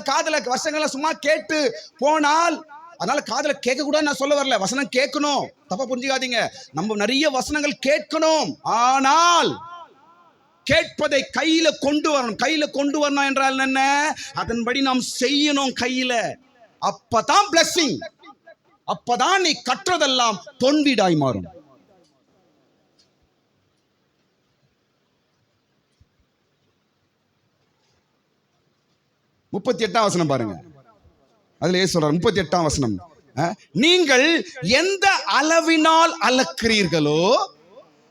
வசனங்களை சும்மா கேட்டு போனால், அதனால காதல கேட்க கூட நான் சொல்ல வரல, வசனம் கேட்கணும், தப்பா புரிஞ்சுக்காதீங்க. நம்ம நிறைய வசனங்கள் கேட்கணும், ஆனால் கேட்பதை கையில கொண்டு வரணும். கையில கொண்டு வரணும் என்றால் என்ன? அதன்படி நாம் செய்யணும் கையில. அப்பதான் பிளஸிங், அப்பதான் நீ கற்றதெல்லாம் தொன்வீடாய் மாறும். முப்பத்தி 38 வசனம் பாருங்க. அதுல ஏன் சொல்றார்? 38 வசனம், நீங்கள் எந்த அளவினால் அளக்கிறீர்களோ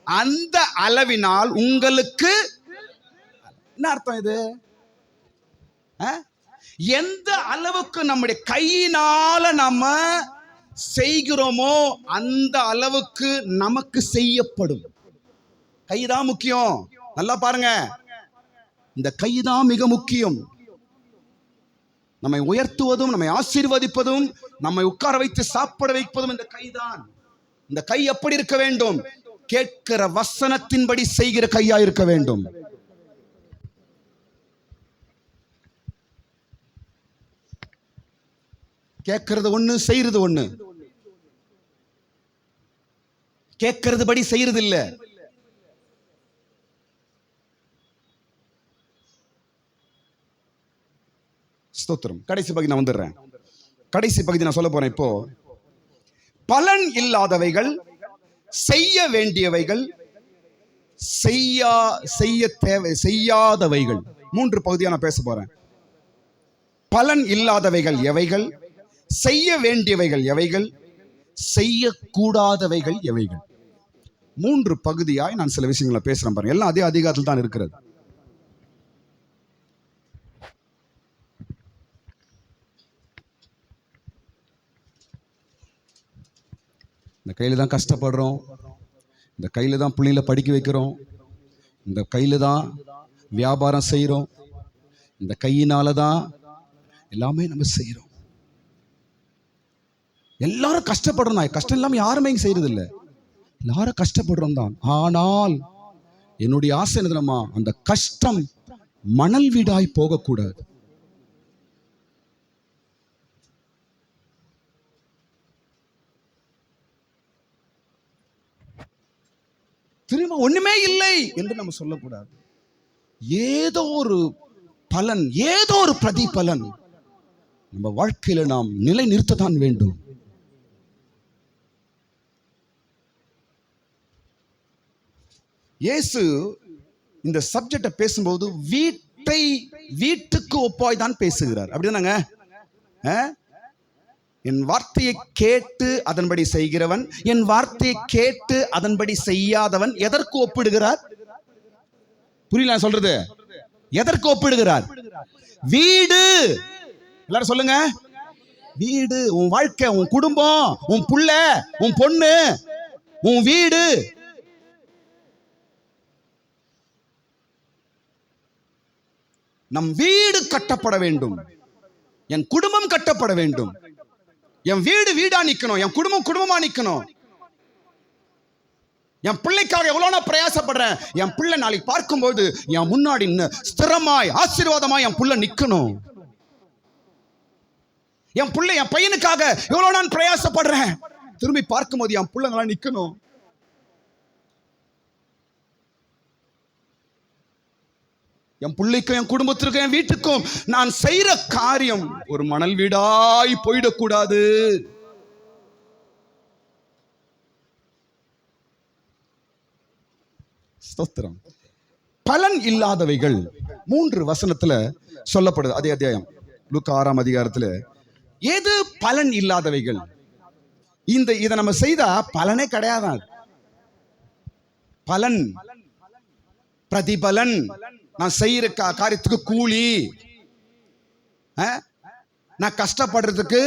அந்த அளவினால் உங்களுக்கு, என்ன அர்த்தம் இது? எந்த அளவுக்கு நம்முடைய கையினால நம்ம செய்கிறோமோ அந்த அளவுக்கு நமக்கு செய்யப்படும். கைதான் முக்கியம். நல்லா பாருங்க, இந்த கைதான் மிக முக்கியம். நம்மை உயர்த்துவதும், நம்மை ஆசீர்வதிப்பதும், நம்மை உட்கார வைத்து சாப்பிட வைப்பதும் இந்த கைதான். இந்த கை எப்படி இருக்க வேண்டும்? கேட்கிற வசனத்தின்படி செய்கிற கையா இருக்க வேண்டும். கேட்கறது ஒண்ணு, செய்யறது ஒண்ணு. கேட்கறது படி செய்யறது இல்ல. ஸ்தோத்திரம். கடைசி பகுதி நான் வந்துடுறேன். கடைசி பகுதி நான் சொல்ல போறேன் இப்போ. பலன் இல்லாதவைகள், செய்ய வேண்டியவைகள், செய்யாதவைகள், 3 பகுதியா நான் பேச போறேன். பலன் இல்லாதவைகள் எவைகள், செய்ய வேண்டியவைகள் எவைகள், செய்யக்கூடாதவைகள் எவைகள், 3 பகுதியாய் நான் சில விஷயங்களை பேசுறேன் பாருங்க. எல்லாம் அதே அதிகாரத்தில் தான் இருக்கிறது. இந்த கையில தான் கஷ்டப்படுறோம், இந்த கையில தான் பிள்ளைங்களை படிக்க வைக்கிறோம், இந்த கையில தான் வியாபாரம் செய்கிறோம், இந்த கையினால தான் எல்லாமே நம்ம செய்கிறோம். எல்லாரும் கஷ்டப்படுறோம். கஷ்டம் இல்லாமல் யாருமே இங்கே செய்யறது இல்லை. எல்லாரும் கஷ்டப்படுறோம் தான். ஆனால் என்னுடைய ஆசை என்னதுமா, அந்த கஷ்டம் மணல் வீடாய் போகக்கூடாது. திரும்ப ஒண்ணுமே இல்லை என்று நம்ம சொல்லக்கூடாது. ஏதோ ஒரு பலன், ஏதோ ஒரு பிரதிபலன் நம்ம வாழ்க்கையில நாம் நிலை நிறுத்தத்தான் வேண்டும். இயேசு இந்த சப்ஜெக்டை பேசும்போது வீட்டுக்கு ஒப்பாய் தான் பேசுகிறார். அப்படிதானங்க? என் வார்த்தையை கேட்டு அதன்படி செய்கிறவன், என் வார்த்தையை கேட்டு அதன்படி செய்யாதவன் எதற்கு ஒப்பிடுகிறார்? புரியல சொல்றது? எதற்கு ஒப்பிடுகிறார்? வீடு. எல்லாரும் சொல்லுங்க, வீடு. உன் வாழ்க்கை, உன் குடும்பம், உன் புள்ள, உன் பொண்ணு, உன் வீடு. நம் வீடு கட்டப்பட வேண்டும், என் குடும்பம் கட்டப்பட வேண்டும். என் வீடு வீடா நிக்கணும், என் குடும்பம் குடும்பமா நிக்கணும். என் பிள்ளைக்காக எவ்வளவு நான் பிரயாசப்படுறேன். என் பிள்ளை நாளைக்கு பார்க்கும்போது என் முன்னாடி ஸ்திரமாய் ஆசீர்வாதமாய் என் பிள்ளை நிக்கணும். என் பிள்ளை, என் பையனுக்காக எவ்வளவு நான் பிரயாசப்படுறேன். திரும்பி பார்க்கும்போது என் பிள்ளைங்களா நிக்கணும். என் பிள்ளைக்கும், என் குடும்பத்திற்கும், என் வீட்டுக்கும் நான் செய்யற காரியம் ஒரு மணல் வீடாய் போயிடக்கூடாது. ஸ்தோத்திரம். பலன் இல்லாதவைகள் 3 வசனத்துல சொல்லப்படுது. அதே அத்தியாயம் லூக்கா 6ஆம் அதிகாரத்துல எது பலன் இல்லாதவைகள்? இதை நம்ம செய்தா பலனே கிடையாது. பலன், பிரதிபலன், நான் செய்யற காரியத்துக்கு கூலி, நான் கஷ்டப்படுறதுக்கு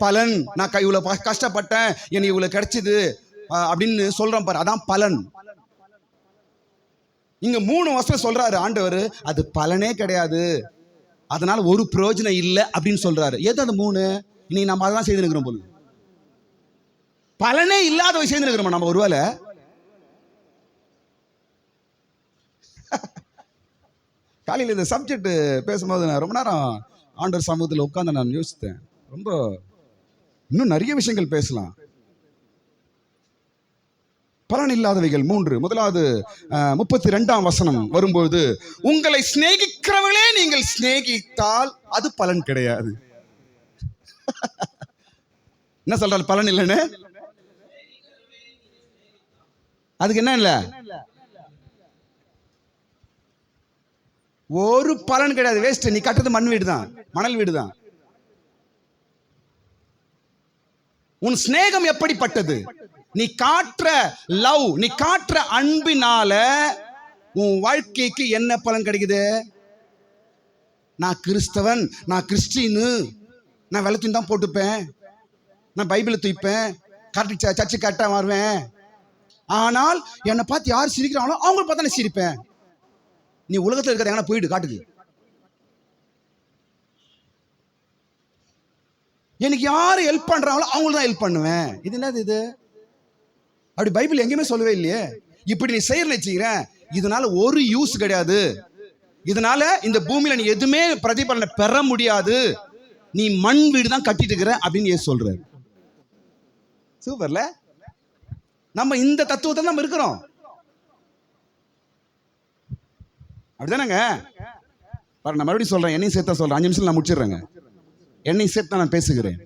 பலன். நான் இவ்வளவு கஷ்டப்பட்டேன், எனக்கு இவ்வளவு கிடைச்சது அப்படின்னு சொல்றேன் பாரு, அதான் பலன். இங்க 3 வருஷம் சொல்றாரு ஆண்டவர், அது பலனே கிடையாது, அதனால ஒரு பிரயோஜனம் இல்லை அப்படின்னு சொல்றாரு. எது அந்த 3? இன்னைக்கு நம்ம அதான் செய்து இருக்கிறோம் போல. பலனே இல்லாத செய்து இருக்கிறோம் நம்ம. ஒருவேளை காலையில் இந்த சப்ஜெக்ட் பேசும்போது நான் ரொம்ப நேரம் ஆண்டவர் சமூகத்தில் உட்கார்ந்து நான் யோசித்தேன். ரொம்ப இன்னும் நிறைய விஷயங்கள் பேசலாம். பலன் இல்லாதவைகள் 3. முதலாவது 32ஆம் வசனம் வரும்போது, உங்களை சிநேகிக்கிறவர்களே நீங்கள் சிநேகித்தால் அது பலன் கிடையாது. என்ன சொல்றாரு? பலன் இல்லைன்னு. அதுக்கு என்ன இல்ல? ஒரு பலன் கிடையாது. வேஸ்ட். நீ கட்டுறது மண் வீடு தான், மணல் வீடு தான். உன் சிநேகம் எப்படிப்பட்டது? நீ காட்டுற லவ், நீ காட்டுற அன்பினால உன் வாழ்க்கைக்கு என்ன பலன் கிடைக்குது? நான் கிறிஸ்தவன், நான் கிறிஸ்டின்னு, நான் வெள்ளத்தையும் தான் போட்டுப்பேன், நான் பைபிளை தூய்ப்பேன், கரெக்ட் சர்ச்சு கரெக்டா வருவேன், ஆனால் என்னை பார்த்து யார் சிரிக்கிறாங்களோ அவங்கள பார்த்தா நான் சிரிப்பேன். நீ உலகத்தில் இருக்கிற எங்கன்னா போயிட்டு காட்டுது. எனக்கு யாரு ஹெல்ப் பண்றாங்களோ அவங்களுக்கு தான் ஹெல்ப் பண்ணுவேன். இது என்னது இது? அப்படி பைபிள் எங்கேயுமே சொல்லவே இல்லையே. இப்படி நீ செய்யறன்னு வச்சுக்கிறேன், இதனால ஒரு யூஸ் கிடையாது. இதனால இந்த பூமியில நீ எதுவுமே பிரதிபலனை பெற முடியாது. நீ மண் வீடு தான் கட்டிட்டு இருக்கிற அப்படின்னு ஏன் சொல்ற? சூப்பர்ல. நம்ம இந்த தத்துவத்தை நம்ம இருக்கிறோம். அப்படிதானங்க? நான் மறுபடியும் சொல்றேன், என்னையும் சேர்த்தா சொல்றேன். 5 நிமிஷம் நான் முடிச்சிடுறேங்க. என்னையும் சேர்த்தா நான் பேசுகிறேன்.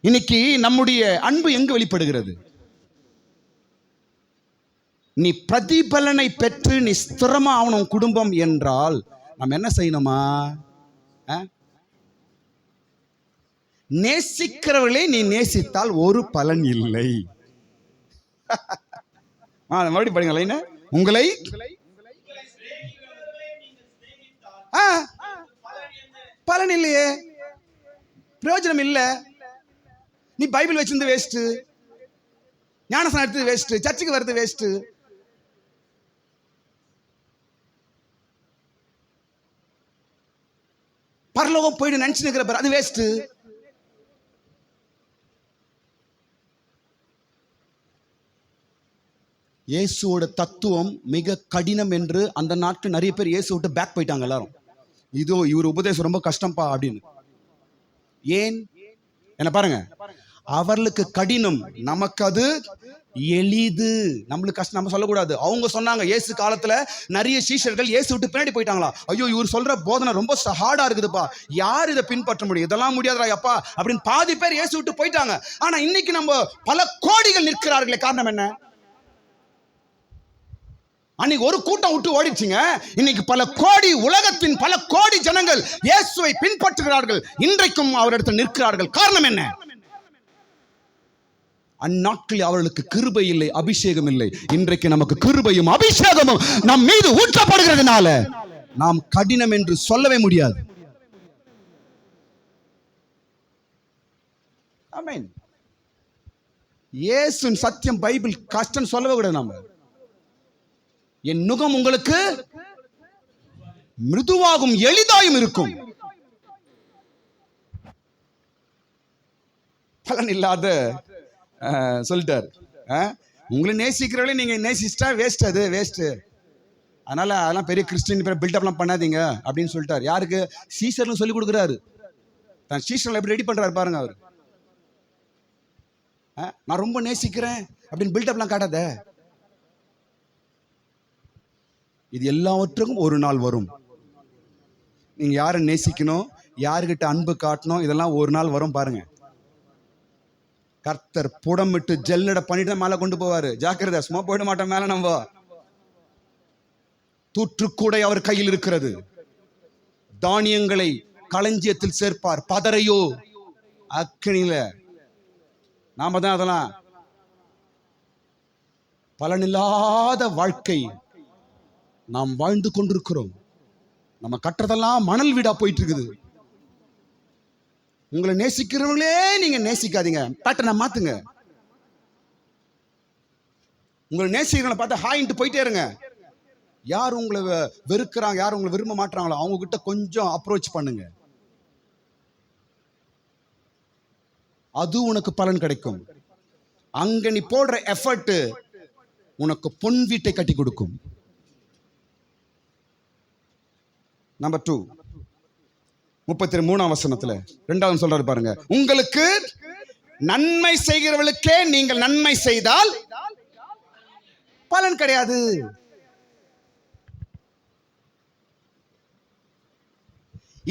இன்னைக்கு நம்முடைய அன்பு எங்கு வெளிப்படுகிறது? நீ பிரதிபலனை பெற்று நீ ஸ்திரமா ஆகணும் குடும்பம் என்றால் நம்ம என்ன செய்யணுமா? நேசிக்கிறவர்களே நீ நேசித்தால் ஒரு பலன் இல்லை. மறுபடியும் படிங்க லைன். உங்களை பலன் இல்லையே, பிரயோஜனம் இல்லை. நீ பைபிள் வச்சிருந்து வேஸ்ட், ஞானஸ்நானம் எடுத்தது வேஸ்ட், சர்ச்சுக்கு வர்றது வேஸ்ட். பரலோகம் போயிட்டு நினைச்சு நிற்கிற பேர் அது வேஸ்ட். இயேசுவோட தத்துவம் மிக கடினம் என்று அந்த நாட்டு நிறைய பேர் இயேசு விட்டு பேக் போயிட்டாங்க எல்லாரும். இதோ இவர் உபதேசம் ரொம்ப கஷ்டம்பா அப்படின்னு. ஏன் என்ன பாருங்க, அவர்களுக்கு கடினம், நமக்கு அது எளிது. நம்மளுக்கு கஷ்டம் நம்ம சொல்லக்கூடாது. அவங்க சொன்னாங்க இயேசு காலத்துல நிறைய சீஷர்கள் இயேசு விட்டு பின்னாடி போயிட்டாங்களா. ஐயோ இவர் சொல்ற போதனை ரொம்ப ஹார்டா இருக்குதுப்பா, யார் இதை பின்பற்ற முடியும், இதெல்லாம் முடியாதுடா அப்பா அப்படின்னு பாதி பேர் இயேசு விட்டு போயிட்டாங்க. ஆனா இன்னைக்கு நம்ம பல கோடிகள் நிற்கிறார்களே, காரணம் என்ன? அன்னைக்கு ஒரு கூட்டம் விட்டு ஓடிச்சுங்க. இன்னைக்கு பல கோடி, உலகத்தின் பல கோடி ஜனங்கள் இயேசுவை பின்பற்றுகிறார்கள், இன்றைக்கும் அவரிடத்தில் நிற்கிறார்கள். காரணம் என்ன? அந்நாட்களில் அவர்களுக்கு கிருபை இல்லை, அபிஷேகம் இல்லை. இன்றைக்கு நமக்கு கிருபையும் அபிஷேகமும் நம் மீது ஊற்றப்படுகிறதுனால நாம் கடினம் என்று சொல்லவே முடியாது. ஆமென். இயேசுவின் சத்தியம் பைபிள் கஷ்டம் சொல்லவே கூடாது. நம்ம என் நுகம் உங்களுக்கு மிருதுவாகும் எளிதாயும் இருக்கும். பலன் இல்லாத சொல்லிட்டார். உங்களை நேசிக்கிறவங்களே நீங்க நேசிச்சிட்டா வேஸ்ட், அது வேஸ்ட். அதனால அதெல்லாம் பெரிய கிறிஸ்டின் பில்டப்லாம் பண்ணாதீங்க அப்படின்னு சொல்லிட்டார். யாருக்கு? சீசர்னு சொல்லி கொடுக்குறாரு. தான் சீசர்ல எப்படி ரெடி பண்றாரு பாருங்க அவர். நான் ரொம்ப நேசிக்கிறேன் அப்படின்னு பில்டப்லாம் காட்டாத. இது எல்லாவற்றுக்கும் ஒரு நாள் வரும். நீங்க யாரை நேசிக்கணும், யாருக்கிட்ட அன்பு காட்டணும், இதெல்லாம் ஒரு நாள் வரும் பாருங்க. கர்த்தர் புடமிட்டு ஜல்லட பண்ணிட்டு மேல கொண்டு போவாரு. ஜாக்கிரதை, சும்மா போயிட மாட்டோம் மேல. நம்ம தூற்றுக்கூடை அவர் கையில் இருக்கிறது. தானியங்களை களஞ்சியத்தில் சேர்ப்பார், பதறையோ அக்கினியில. நாம தான் அதெல்லாம் பலனில்லாத வாழ்க்கை நாம் வாழ்ந்து கொண்டிருக்கிறோம். நம்ம கட்டுறதெல்லாம் மணல் வீடா போயிட்டு இருக்குது. உங்களை நேசிக்கிறவங்களே நீங்க நேசிக்காதீங்க, பேட்டர்னை மாத்துங்க. உங்களை நேசிக்கிறவங்களை பார்த்தா ஹாயின்ட்டு போயிட்டே இருங்க. யார் உங்களை வெறுக்கிறாங்க, யார் உங்களை விரும்ப மாட்டாங்களோ அவங்க கிட்ட கொஞ்சம் அப்ரோச் பண்ணுங்க. அது உனக்கு பலன் கிடைக்கும். அங்க நீ போடுற எஃபர்ட் உனக்கு பொன் வீட்டை கட்டி கொடுக்கும். நம்பர் 2, 33ஆம் வசனத்துல 2வது சொல்றாரு பாருங்க, உங்களுக்கு நன்மை செய்கிறவர்களுக்கே நீங்கள் நன்மை செய்தால் பலன் கிடையாது.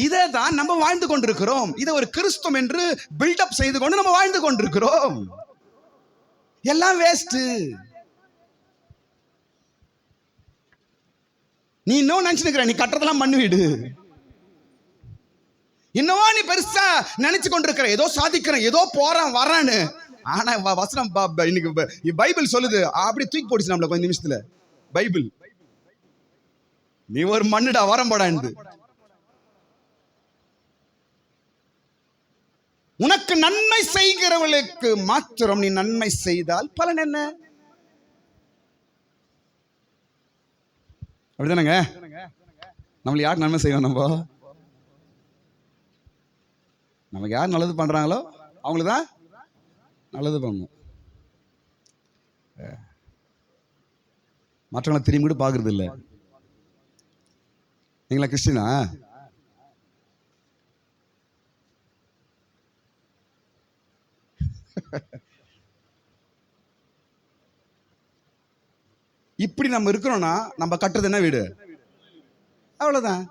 இதை தான் நம்ம வாழ்ந்து கொண்டிருக்கிறோம். இதை ஒரு கிறிஸ்துவம் என்று பில்டப் செய்து கொண்டு நம்ம வாழ்ந்து கொண்டிருக்கிறோம். எல்லாம் வேஸ்ட். நீ இன்னும் நினைச்சுக்கிற நீ கட்டுறதெல்லாம் மண்ணு வீடு. இன்னும் நீ பெருசா நினைச்சு கொண்டிருக்கிற ஏதோ சாதிக்கிறேன், ஏதோ போறான் வரான்னு. ஆனா வசனம் இன்னைக்கு பைபிள் சொல்லுது, அப்படி தூக்கி போடுச்சு நம்மள கொஞ்ச நிமிஷத்துல. பைபிள் நீ ஒரு மண்ணுடா வரம்போடா. உனக்கு நன்மை செய்கிறவர்களுக்கு மாத்திரம் நீ நன்மை செய்தால் பலன் என்ன? அப்படிதானங்க? நம்மள யார் நன்மை செய்வோம்? நமக்கு யார் நல்லது பண்றாங்களோ அவங்களுக்கு தான் நல்லது பண்ணணும். மற்றவங்களை திரும்பி கூட பாக்குறது இல்லை. நீங்களா கிறிஸ்டினா? இப்படி நம்ம இருக்கிறோம்னா நம்ம கட்டுறது என்ன வீடு? அவ்வளவுதான்.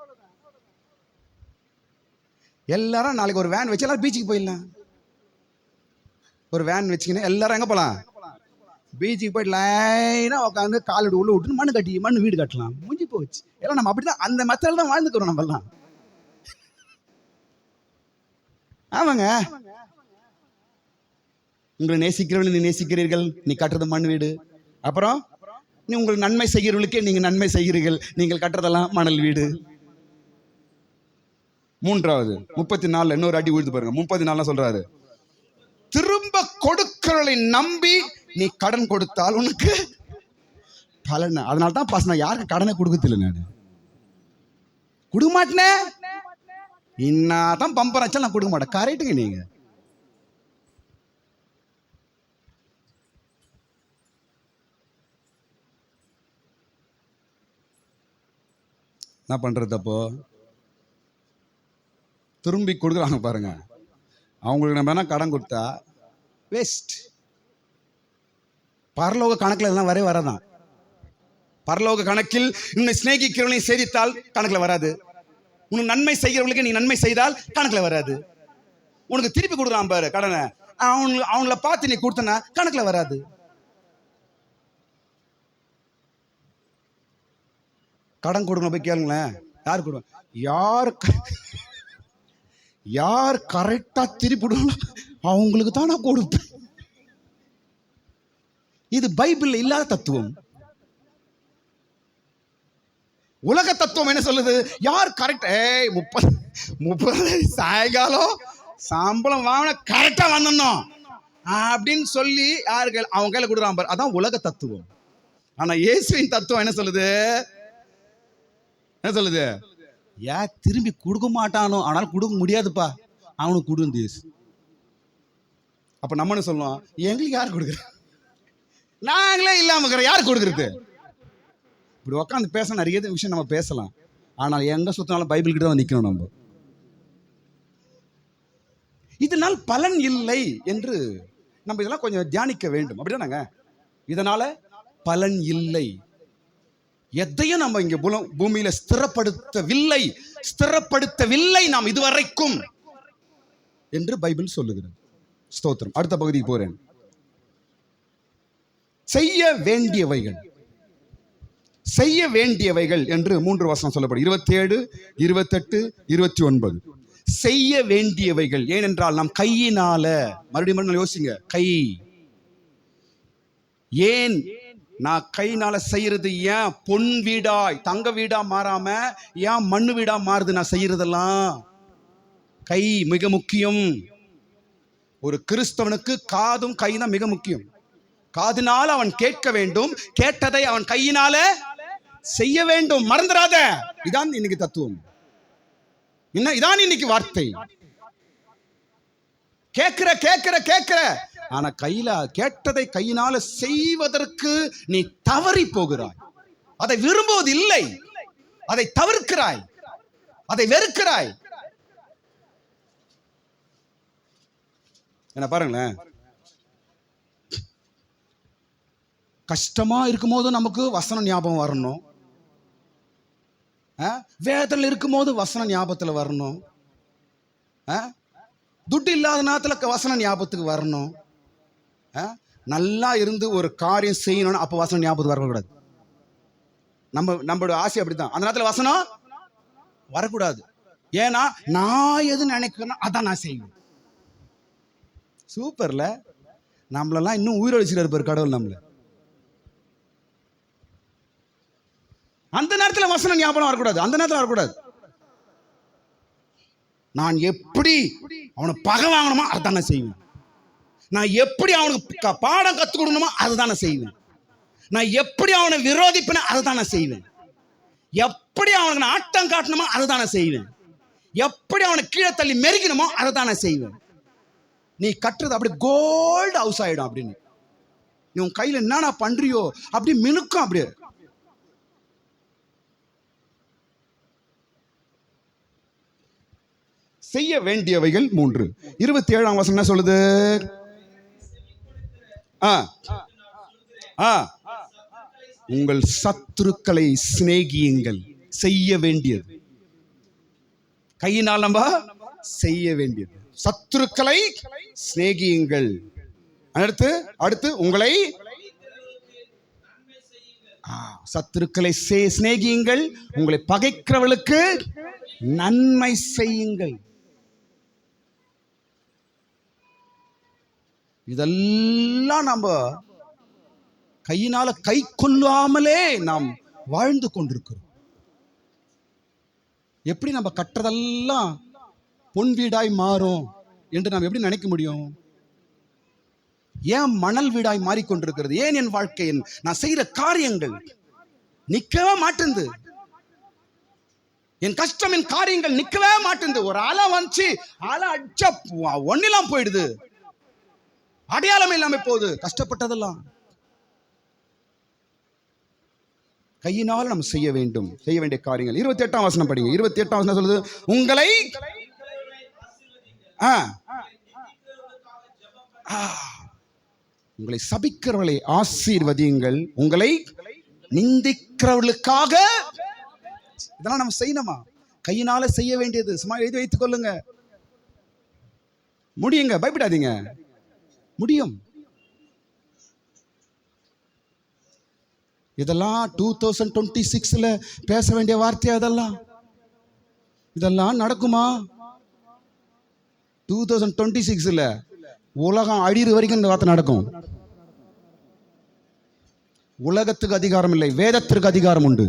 எல்லாரும் நாளைக்கு ஒரு வேன் வச்சு எல்லாரும் பீச்சுக்கு போயிடலாம். ஒரு வேன் வச்சுக்கின்னு எல்லாரும் எங்க போலாம்? பீச்சுக்கு போயிட்டு லைனா உட்காந்து காலடி உள்ள விட்டு மண்ணு வீடு கட்டலாம். முடிஞ்சு போச்சு. எல்லாம் நம்ம அப்படிதான் அந்த மெத்தட்ல தான் வாழ்ந்துக்கிறோம் நம்ம எல்லாம். ஆமாங்க. உங்களை நேசிக்கிறவர்கள் நீ நேசிக்கிறீர்கள், நீ கட்டுறது மண் வீடு. அப்புறம் நீ உங்களுக்கு நன்மை செய்கிறவர்களுக்கே நீங்க நன்மை செய்கிறீர்கள், நீங்கள் கட்டுறதெல்லாம் மணல் வீடு. 3வது 34 இன்னொரு அடி விழுது பாருங்க. 34 சொல்றாரு, திரும்ப கொடுக்கிறவர்களை நம்பி நீ கடன் கொடுத்தால் உனக்கு பலன். அதனால தான் பாஸ் நான் யாருக்கு கடனை கொடுக்கல, நான் கொடுக்க மாட்டேன். இன்னாதான் பம்பர் ஆச்சா நான் கொடுக்க மாட்டேன். கரெக்டுங்க. நீங்க என்ன பண்றது? அப்போ திரும்பி கொடுக்குறாங்க பாருங்க. அவங்களுக்கு நம்ம என்ன கடன் கொடுத்தா வேஸ்ட். பரலோக கணக்கில் எல்லாம் வரதான். பரலோக கணக்கில் உன்னை சிநேகிக்கிறவனை சேதித்தால் கணக்கில் வராது. உனக்கு நன்மை செய்கிறவர்களுக்கு நீ நன்மை செய்தால் கணக்கில் வராது. உனக்கு திருப்பி கொடுக்குறான் பாரு கடனை, அவங்கள பார்த்து நீ கொடுத்தனா கணக்கில் வராது. கடன் கொடுக்கணும் போய் கேளுங்களேன். யார் கொடுப்பாங்க? யார் கரெக்டா திருப்பி அவங்களுக்கு தான் நான் கொடுப்பேன். இது பைபிள் இல்லாத தத்துவம். உலக தத்துவம் என்ன சொல்லுது? யார் கரெக்ட் 30 சாயங்காலம் சம்பளம் வாங்கின கரெக்டா வந்துடணும் அப்படின்னு சொல்லி யாரு அவங்க கையில கொடுக்குறான் பாரு. அதான் உலக தத்துவம். ஆனா இயேசுவின் தத்துவம் என்ன சொல்லுது? என்ன சொல்லுது? ஏன் திரும்பி கொடுக்க மாட்டானோ, ஆனால் கொடுக்க முடியாதுப்பா, அவனுக்கு கொடுந்து. அப்ப நம்ம சொல்லுவோம், எங்களுக்கு யார் கொடுக்குற? நாங்களே இல்லாம இருக்கிற யார் கொடுக்குறது? இப்படி உட்காந்து பேச நிறைய விஷயம் நம்ம பேசலாம். ஆனால் எங்க சுத்தினாலும் பைபிள் கிட்ட தான் நிக்கணும். நம்ம இதனால் பலன் இல்லை என்று நம்ம இதெல்லாம் கொஞ்சம் தியானிக்க வேண்டும். அப்படிதானாங்க? இதனால பலன் இல்லை. எதையும் நம்ம இங்க பூமியில ஸ்திரப்படுத்தவில்லை நாம் இதுவரைக்கும் என்று பைபிள் சொல்லுகிறது. ஸ்தோத்திரம். அடுத்த பகுதிக்கு போறேன். செய்ய வேண்டியவைகள் என்று 3 வசனம் சொல்லப்படும். 27, 28, 29. செய்ய வேண்டியவைகள். ஏனென்றால் நாம் கையினால, மறுபடியும் யோசிங்க, கை ஏன் நான் கைனால செய்யறது? ஏன் பொன் வீடாய் தங்க வீடா மாறாம ஏன் மண்ணு வீடா மாறுது? நான் செய்யறதெல்லாம் கை மிக முக்கியம். ஒரு கிறிஸ்தவனுக்கு காதும் கை தான் மிக முக்கியம். காதினால் அவன் கேட்க வேண்டும், கேட்டதை அவன் கையினால செய்ய வேண்டும். மறந்துடாத. இதான் இன்னைக்கு தத்துவம். இதான் இன்னைக்கு வார்த்தை. கேட்கிற கேட்கிற கேட்கிற, ஆனா கேட்டதை கையினால செய்வதற்கு நீ தவறி போகிறாய். அதை விரும்புவது இல்லை, அதை தவிர்க்கிறாய், அதை வெறுக்கிறாய். என்ன பாருங்களேன், கஷ்டமா இருக்கும் போது நமக்கு வசனம் ஞாபகம் வரணும், வேதத்தில் இருக்கும் போது வசனம் ஞாபகத்துல வரணும், துட்டு இல்லாத நேரத்துல வசனம் ஞாபகத்துக்கு வரணும், நல்லா இருந்து ஒரு காரியம் செய்யணும்னு அப்ப வசனம் ஞாபகத்துக்கு வரக்கூடாது. நம்மளோட ஆசை அப்படித்தான், அந்த நேரத்துல வசனம் வரக்கூடாது. ஏன்னா நான் எது நினைக்கிறேன்னா அதான் நான் செய்வேன். சூப்பர்ல, நம்மளெல்லாம் இன்னும் உயிரோடு இருப்பார் கடவுள் நம்மள. அந்த நேரத்தில் வசனம் ஞாபகம் வரக்கூடாது, அந்த நேரத்தில் வரக்கூடாது. நான் எப்படி அவனை பகை வாங்கணுமோ அதுதான் நான் செய்வேன். நான் எப்படி அவனுக்கு பாடம் கற்றுக் கொடுக்கணுமோ அதுதான் நான் செய்வேன். நான் எப்படி அவனை விரோதிப்பேனோ அதுதான் நான் செய்வேன். எப்படி அவனுக்கு நான் ஆட்டம் காட்டணுமோ அதுதான் நான் செய்வேன். எப்படி அவனை கீழே தள்ளி மெரிக்கணுமோ அதுதான் நான் செய்வேன். நீ கட்டுறது அப்படி கோல்டு ஹவுஸ் ஆயிடும். அப்படின்னு நீ உன் கையில என்னன்னா பண்றியோ அப்படி மினுக்கும். அப்படியே செய்ய வேண்டியவைகள் 3. 27ஆம் வசனம் என்ன சொல்லுது? உங்கள் சத்துருக்களை சிநேகியுங்கள். செய்ய வேண்டியது, கையினால் நம்ம செய்ய வேண்டியது. சத்துருக்களை சிநேகியுங்கள். அடுத்து உங்களை சத்துருக்களை சிநேகியுங்கள், உங்களை பகைக்கிறவர்களுக்கு நன்மை செய்யுங்கள். இதெல்லாம் நம்ம கையினால கை கொள்ளாமலே நாம் வாழ்ந்து கொண்டிருக்கிறோம். எப்படி நம்ம கட்டுறதெல்லாம் பொன் வீடாய் மாறும் என்று நாம் எப்படி நினைக்க முடியும்? ஏன் மணல் வீடாய் மாறிக்கொண்டிருக்கிறது? ஏன் என் வாழ்க்கையின் நான் செய்யற காரியங்கள் நிக்கவே மாட்டேங்குது? என் கஷ்டம், என் காரியங்கள் நிக்கவே மாட்டேங்குது. ஒரு ஆளா வந்துச்சு, ஆளா அடிச்சா ஒன்னெல்லாம் போயிடுது, அடையாளம் இல்லாம போகுது. கஷ்டப்பட்டதெல்லாம் கையினால் நம்ம செய்ய வேண்டும், செய்ய வேண்டிய காரியங்கள். 28ஆம் வசனம் படிங்க. 28ஆம் வசனம் சொல்லுது, உங்களை உங்களை சபிக்கிறவர்களை ஆசீர்வதியுங்கள், உங்களை நிந்திக்கிறவர்களுக்காக. இதெல்லாம் நம்ம செய்யணுமா? கையினால செய்ய வேண்டியது. சும்மா எழுதி வைத்துக் கொள்ளுங்க, முடியுங்க, பயப்படாதீங்க, முடியும். இதெல்லாம் 2026ல பேச வேண்டிய வார்த்தை. இதெல்லாம் நடக்குமா? 2026ல உலகம் அழிறு வரைக்கும் இந்த வார்த்தை நடக்கும். உலகத்துக்கு அதிகாரம் இல்லை, வேதத்திற்கு அதிகாரம் உண்டு.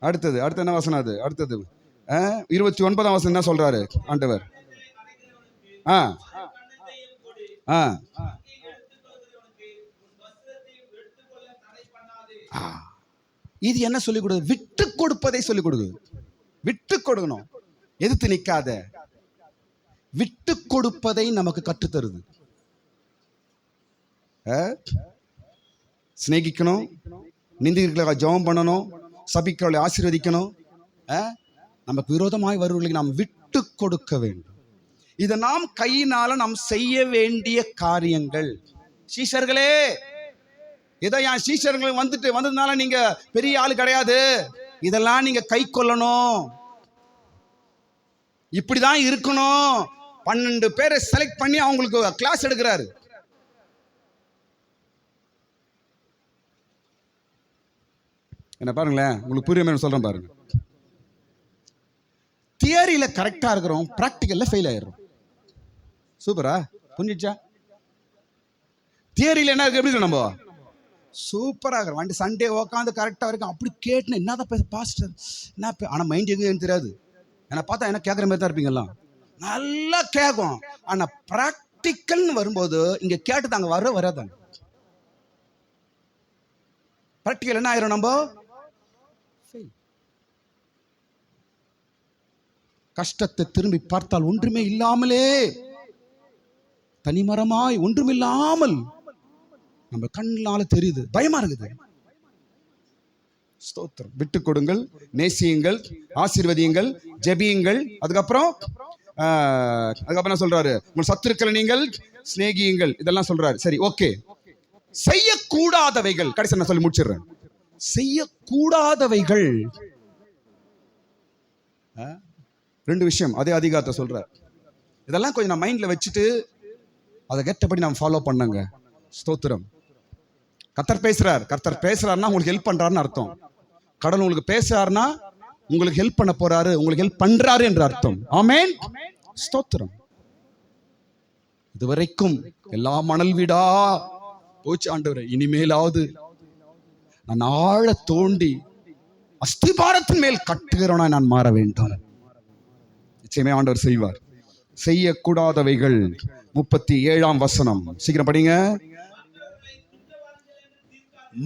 அடுத்தது என்ன வசனம்? அது அடுத்தது 29ஆம் வசனம் என்ன சொல்றாரு ஆண்டவர்? இது என்ன சொல்லிக் கொடுக்குது? விட்டு கொடுப்பதை சொல்லிக் கொடுக்குது. விட்டு கொடுக்கணும், எதிர்த்து நிக்காத. விட்டு கொடுப்பதை நமக்கு கற்றுத்தருது. சிநேகிக்கணும், நிந்திகளுக்காக ஜெபம் பண்ணணும், சபிக்கிறவர்களை ஆசீர்வதிக்கணும், நமக்கு விரோதமாய் வருவர்களுக்கு நாம் விட்டு கொடுக்க வேண்டும். இதை நாம் கையினால நாம் செய்ய வேண்டிய காரியங்கள். சீஷர்களே, இதை என் சீஷர்கள் வந்ததுனால நீங்க பெரிய ஆளு கிடையாது. இதெல்லாம் நீங்க கை கொள்ளணும், இப்படிதான் இருக்கணும். 12 பேரை செலக்ட் பண்ணி அவங்களுக்கு கிளாஸ் எடுக்கிறாரு. என்ன பாருங்களேன், உங்களுக்கு புரியுமே சொல்றேன் பாருங்க. தியரியில கரெக்டா இருக்கிறோம், பிராக்டிக்கல்ல ஃபெயில் ஆயிடுறோம். சூப்பரா புரிஞ்சிச்சா? தியரியில என்ன இருக்கு, எப்படி இருக்கு? நம்ம சூப்பரா இருக்கிறோம், வண்டி சண்டே உட்காந்து கரெக்டா இருக்கும். அப்படி கேட்டுன்னு என்னதான் பேச பாஸ்டர் என்ன, ஆனா மைண்ட் எதுவும் தெரியாது. என்னை பார்த்தா என்ன கேட்குற மாதிரி தான் இருப்பீங்கல்லாம், நல்லா கேட்கும். ஆனா பிராக்டிக்கல்னு வரும்போது இங்க கேட்டு தாங்க வராதாங்க. பிராக்டிக்கல் என்ன ஆயிரும்? நம்ம கஷ்டத்தை திரும்பி பார்த்தால் ஒன்றுமே இல்லாமலே, தனிமரமாய் ஒன்றுமில்லாமல் நம்ம கண்ணால தெரியுது, பயமா இருக்குது. ஸ்தோத்திரம். விட்டு கொடுங்கள், நேசியுங்கள், ஆசீர்வதியுங்கள், ஜெபியுங்கள். அதுக்கப்புறம் என்ன சொல்றாரு? உங்கள் சத்துருக்களை நீங்கள் சிநேகியுங்கள், இதெல்லாம் சொல்றாரு. சரி, ஓகே. செய்யக்கூடாதவைகள், கடைசி நான் சொல்லி முடிச்சிடுறேன். செய்யக்கூடாதவைகள் 2 விஷயம் அதே அதிகாரத்தை சொல்றார். இதெல்லாம் கொஞ்சம் நான் மைண்ட்ல வச்சுட்டு அதை கேட்டபடி நான் ஃபாலோ பண்ணங்க. ஸ்தோத்திரம். கர்த்தர் பேசுறாருன்னா உங்களுக்கு ஹெல்ப் பண்றாருன்னு அர்த்தம். கடவுள் உங்களுக்கு பேசுறாருன்னா உங்களுக்கு ஹெல்ப் பண்ண போறாரு, உங்களுக்கு ஹெல்ப் பண்றாரு என்று அர்த்தம். ஆமென். ஸ்தோத்திரம். இதுவரைக்கும் எல்லா மணல் வீடா போச்சு ஆண்டவரே, இனிமேலாவது நான் ஆழ தோண்டி அஸ்திபாரத்தின் மேல் கட்டுகிறவனா நான் மாற வேண்டும். நிச்சயமே ஆண்டவர் செய்வார். செய்யக்கூடாதவைகள் 37ஆம் வசனம், சீக்கிரம் படிங்க.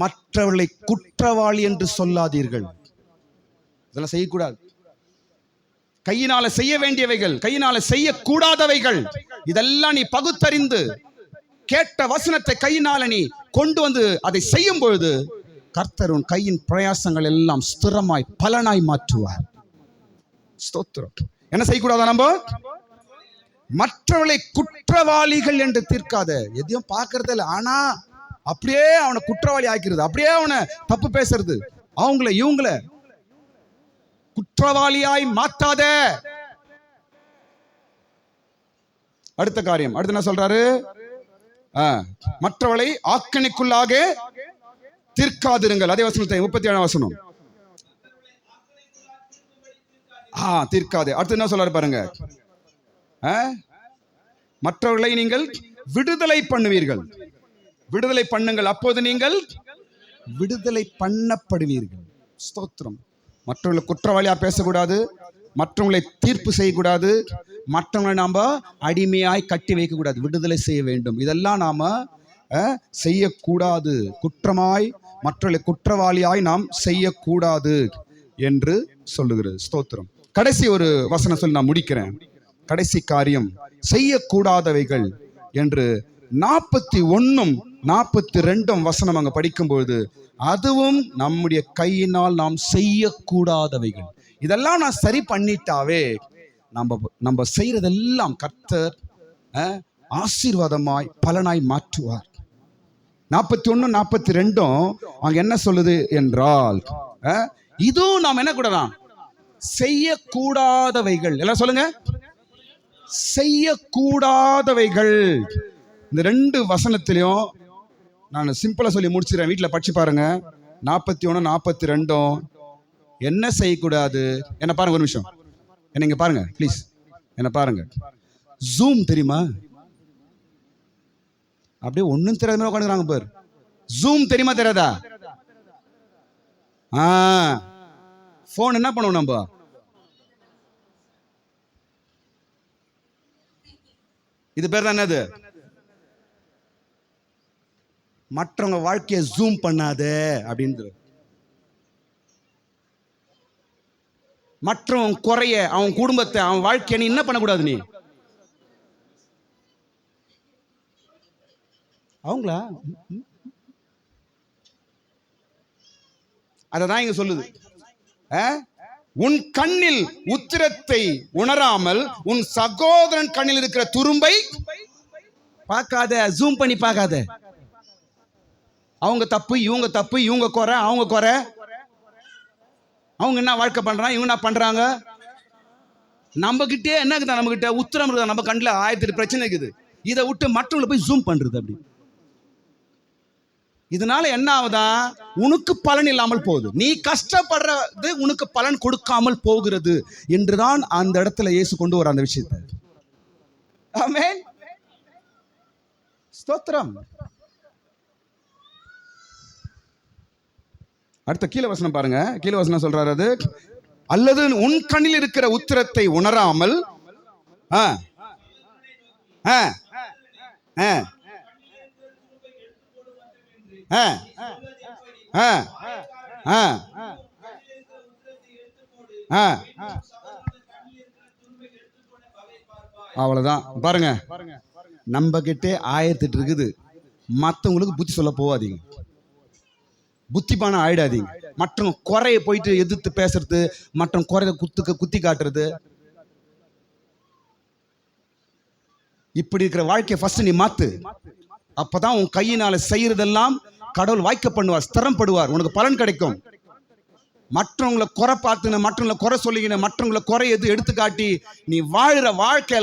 மற்றவர்களை குற்றவாளி என்று சொல்லாதீர்கள். இதெல்லாம் செய்யக்கூடாது. கையினால செய்ய வேண்டியவைகள், கையினால செய்யக்கூடாதவைகள், இதெல்லாம் நீ பகுத்தறிந்து கேட்ட வசனத்தை கையினால நீ கொண்டு வந்து அதை செய்யும் பொழுது கர்த்தர் உன் கையின் பிரயாசங்கள் எல்லாம் ஸ்திரமாய் பலனாய் மாற்றுவார். ஸ்தோத்திரம். என்ன செய்யக்கூடாதா? நம்ம மற்றவர்களை குற்றவாளிகள் என்று தீர்க்காத. எதையும் பார்க்கறது இல்லை, ஆனா அப்படியே அவனை குற்றவாளி ஆக்கிறது, அப்படியே அவனை தப்பு பேசுறது, அவங்கள இவங்கள குற்றவாளியாய் மாத்தாத. அடுத்த காரியம், அடுத்து என்ன சொல்றாரு? மற்றவளை ஆக்கணிக்குள்ளாக தீர்க்காதிருங்கள். அதே வசனத்தை 37ஆம் வசனம். தீர்க்காது. அடுத்து என்ன சொல்றாரு பாருங்க. மற்றவர்களை நீங்கள் விடுதலை பண்ணுவீர்கள். விடுதலை பண்ணுங்கள், அப்போது நீங்கள் விடுதலை பண்ணப்படுவீர்கள். ஸ்தோத்திரம். மற்றவர்களை குற்றவாளியா பேசக்கூடாது, மற்றவங்களை தீர்ப்பு செய்யக்கூடாது, மற்றவங்களை நாம அடிமையாய் கட்டி வைக்க கூடாது, விடுதலை செய்ய வேண்டும். இதெல்லாம் நாம செய்யக்கூடாது. குற்றமாய் மற்றவர்களை குற்றவாளியாய் நாம் செய்யக்கூடாது என்று சொல்லுகிறது. ஸ்தோத்திரம். கடைசி ஒரு வசனம் சொல்லி நான் முடிக்கிறேன். கடைசி காரியம் செய்யக்கூடாதவைகள் என்று 41ம் 42ம் வசனம் அங்க படிக்கும்போது, அதுவும் நம்முடைய கையினால் நாம் செய்யக்கூடாதவைகள். இதெல்லாம் நான் சரி பண்ணிட்டாவே நம்ம செய்யறதெல்லாம் கர்த்தர் ஆசீர்வாதமாய் பலனாய் மாற்றுவார். 41 42 அங்க என்ன சொல்லுது என்றால், இதுவும் நாம் என்ன கூடலாம் செய்யக்கூடாதவைகள். எல்லாம் சொல்லுங்க, செய்யக்கூடாதவைகள். இந்த 2 வசனத்திலையும் நான் சிம்பிளா சொல்லி முடிச்சிடறேன். வீட்டில் படிச்சு பாருங்க. 41 42 என்ன செய்யக்கூடாது? என்ன பாருங்க, ஒரு நிமிஷம் என்ன இங்க பாருங்க ப்ளீஸ், என்ன பாருங்க. ஜூம் தெரியுமா? அப்படியே ஒன்னும் தெரியாத உட்காந்துக்கிறாங்க பாரு. ஜூம் தெரியுமா தெரியாதா? போன் என்ன பண்ணுவோம் நம்ம? இது பேர் தான் என்னது? மற்றவங்க வாழ்க்கையை ஜூம் பண்ணாத அப்படின்ற. மற்றவன் குறைய, அவன் குடும்பத்தை, அவன் வாழ்க்கையை நீ என்ன பண்ணக்கூடாது? நீ அவங்களா அததான் இங்க சொல்லுது. உன் கண்ணில் உத்திரத்தை உணராமல் உன் சகோதரன் கண்ணில் இருக்கிற துரும்பை பார்க்காத, ஜூம் பண்ணி பார்க்காத. அவங்க தப்பு, இவங்க தப்பு, இவங்க குறை, அவங்க குறை, அவங்க என்ன வாழ்க்கை பண்றாங்க, இவங்க என்ன பண்றாங்க. நம்ம கிட்டே என்ன இருக்குதா? நம்ம கிட்ட உத்திரம் இருக்குதா? நம்ம கண்ணில் 1008 பிரச்சனை இருக்குது. இதை விட்டு மற்றவங்களை போய் ஜூம் பண்றது அப்படி. இதனால என்ன ஆகுதா? உனக்கு பலன் இல்லாமல் போகுது. நீ கஷ்டப்படுறது உனக்கு பலன் கொடுக்காமல் போகிறது என்றுதான் அந்த இடத்துல இயேசு கொண்டு வர அந்த விஷயத்தை. ஆமென். ஸ்தோத்திரம். அடுத்த கீழ வசனம் பாருங்க. கீழ வசனம் சொல்றாரு, அது அல்லது உன் கண்ணில் இருக்கிற உத்திரத்தை உணராமல் அவ்வளவுதான். பாருங்க, நம்ம கிட்டே 1008 இருக்குது. மற்றவங்களுக்கு புத்தி சொல்ல போவாதீங்க, புத்திப்பான ஆயிடாதீங்க. மற்றவங்க குறைய போயிட்டு எதிர்த்து பேசுறது, மற்றவங்க குறைய குத்தி காட்டுறது, இப்படி இருக்கிற வாழ்க்கையை ஃபர்ஸ்ட் நீ மாத்து. அப்பதான் உன் கையினால செய்யறதெல்லாம் கடவுள் வாய்க்க பண்ணுவார், ஸ்திரப்படுவார், உனக்கு பலன் கிடைக்கும். மற்றவங்களை குறை பார்த்துன, மற்றவங்களை குறை சொல்லிக்கின, மற்றவங்களை குறை எடுத்து காட்டி நீ வாழ்கிற வாழ்க்கை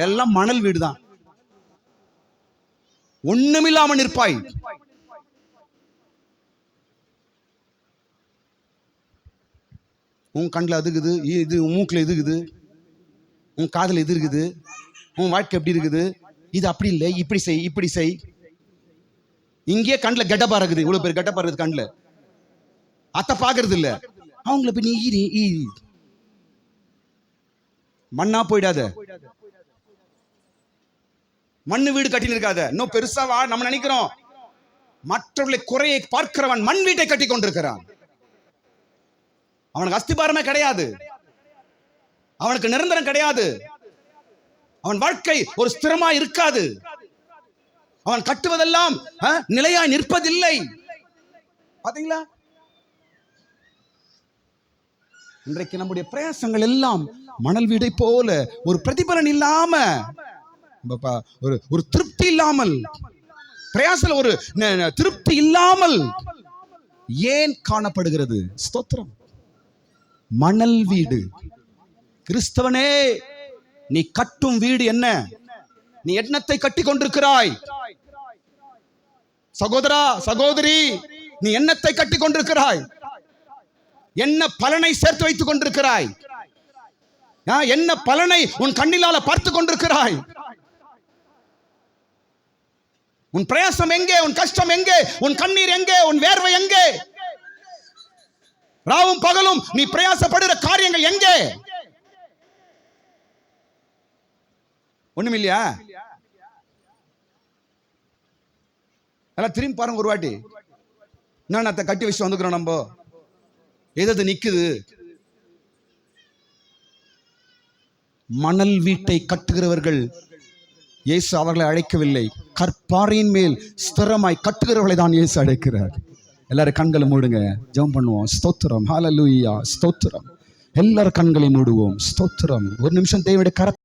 எல்லாம் மணல் வீடு தான். ஒண்ணுமில்லாம நிற்பாய். உன் கண்ணில் அதுக்குது, இது மூக்கில் இதுக்குது, உன் காதில் இது இருக்குது, உன் வாழ்க்கை எப்படி இருக்குது, இது அப்படி இல்லை, இப்படி செய், இப்படி செய். இங்கே கண்ணில் கெட்டப்பா இருக்குது, இவ்வளவு பேர் கெட்டப்பா இருக்குது கண்ணில், அத்தை பாக்குறது இல்ல. அவங்கள போய் நீ மண்ணா போயிடாத, மண்ணு வீடு கட்டின்னு இருக்காத. இன்னும் பெருசா நம்ம நினைக்கிறோம். மற்றவர்களை குறையை பார்க்கிறவன் மண் வீட்டை கட்டி கொண்டிருக்கிறான். அவனுக்கு அஸ்திபாரமே கிடையாது, அவனுக்கு நிரந்தரம் கிடையாது, அவன் வாழ்க்கை ஒரு ஸ்திரமா இருக்காது, அவன் கட்டுவதெல்லாம் நிலையாய் நிற்பதில்லை. பாத்தீங்களா? இன்றைக்கு நம்முடைய பிரயாசங்கள் எல்லாம் மணல் வீடை போல ஒரு பிரதிபலன் இல்லாம, ஒரு திருப்தி இல்லாமல், பிரயாசல ஒரு திருப்தி இல்லாமல் ஏன் காணப்படுகிறது? ஸ்தோத்திரம். மணல் வீடு. கிறிஸ்தவனே, நீ கட்டும் வீடு என்ன? நீ எண்ணத்தை கட்டி கொண்டிருக்கிறாய். சகோதரா, சகோதரி, நீ எண்ணத்தை கட்டி கொண்டிருக்கிறாய். என்ன பலனை சேர்த்து வைத்துக் கொண்டிருக்கிறாய்? என்ன பலனை உன் கண்ணிலால பார்த்து கொண்டிருக்கிறாய்? உன் பிரயாசம் எங்கே? உன் கஷ்டம் எங்கே? உன் கண்ணீர் எங்கே? உன் வேர்வை எங்கே? ராவும் பகலும் நீ பிரயாசப்படுகிற காரியங்கள் எங்கே? ஒண்ணுமில்லையா? எல்லாம் திரும்பி பாருங்க ஒரு வாட்டி. நான் அத்தை கட்டி வச்சு வந்துக்கிறோம். நம்ம எது நிக்குது? மணல் வீட்டை கட்டுகிறவர்கள் இயேசு அவர்களை அழைக்கவில்லை. கற்பாறையின் மேல் ஸ்திரமாய் கட்டுகிறவர்களை தான் இயேசு அழைக்கிறார். எல்லாரும் கண்களை மூடுங்க, ஜெபம் பண்ணுவோம். ஸ்தோத்திரம், ஹல்லேலூயா, ஸ்தோத்திரம். எல்லாரும் கண்களை மூடுவோம். ஸ்தோத்திரம். ஒரு நிமிஷம் தேவனுடைய கரத்தை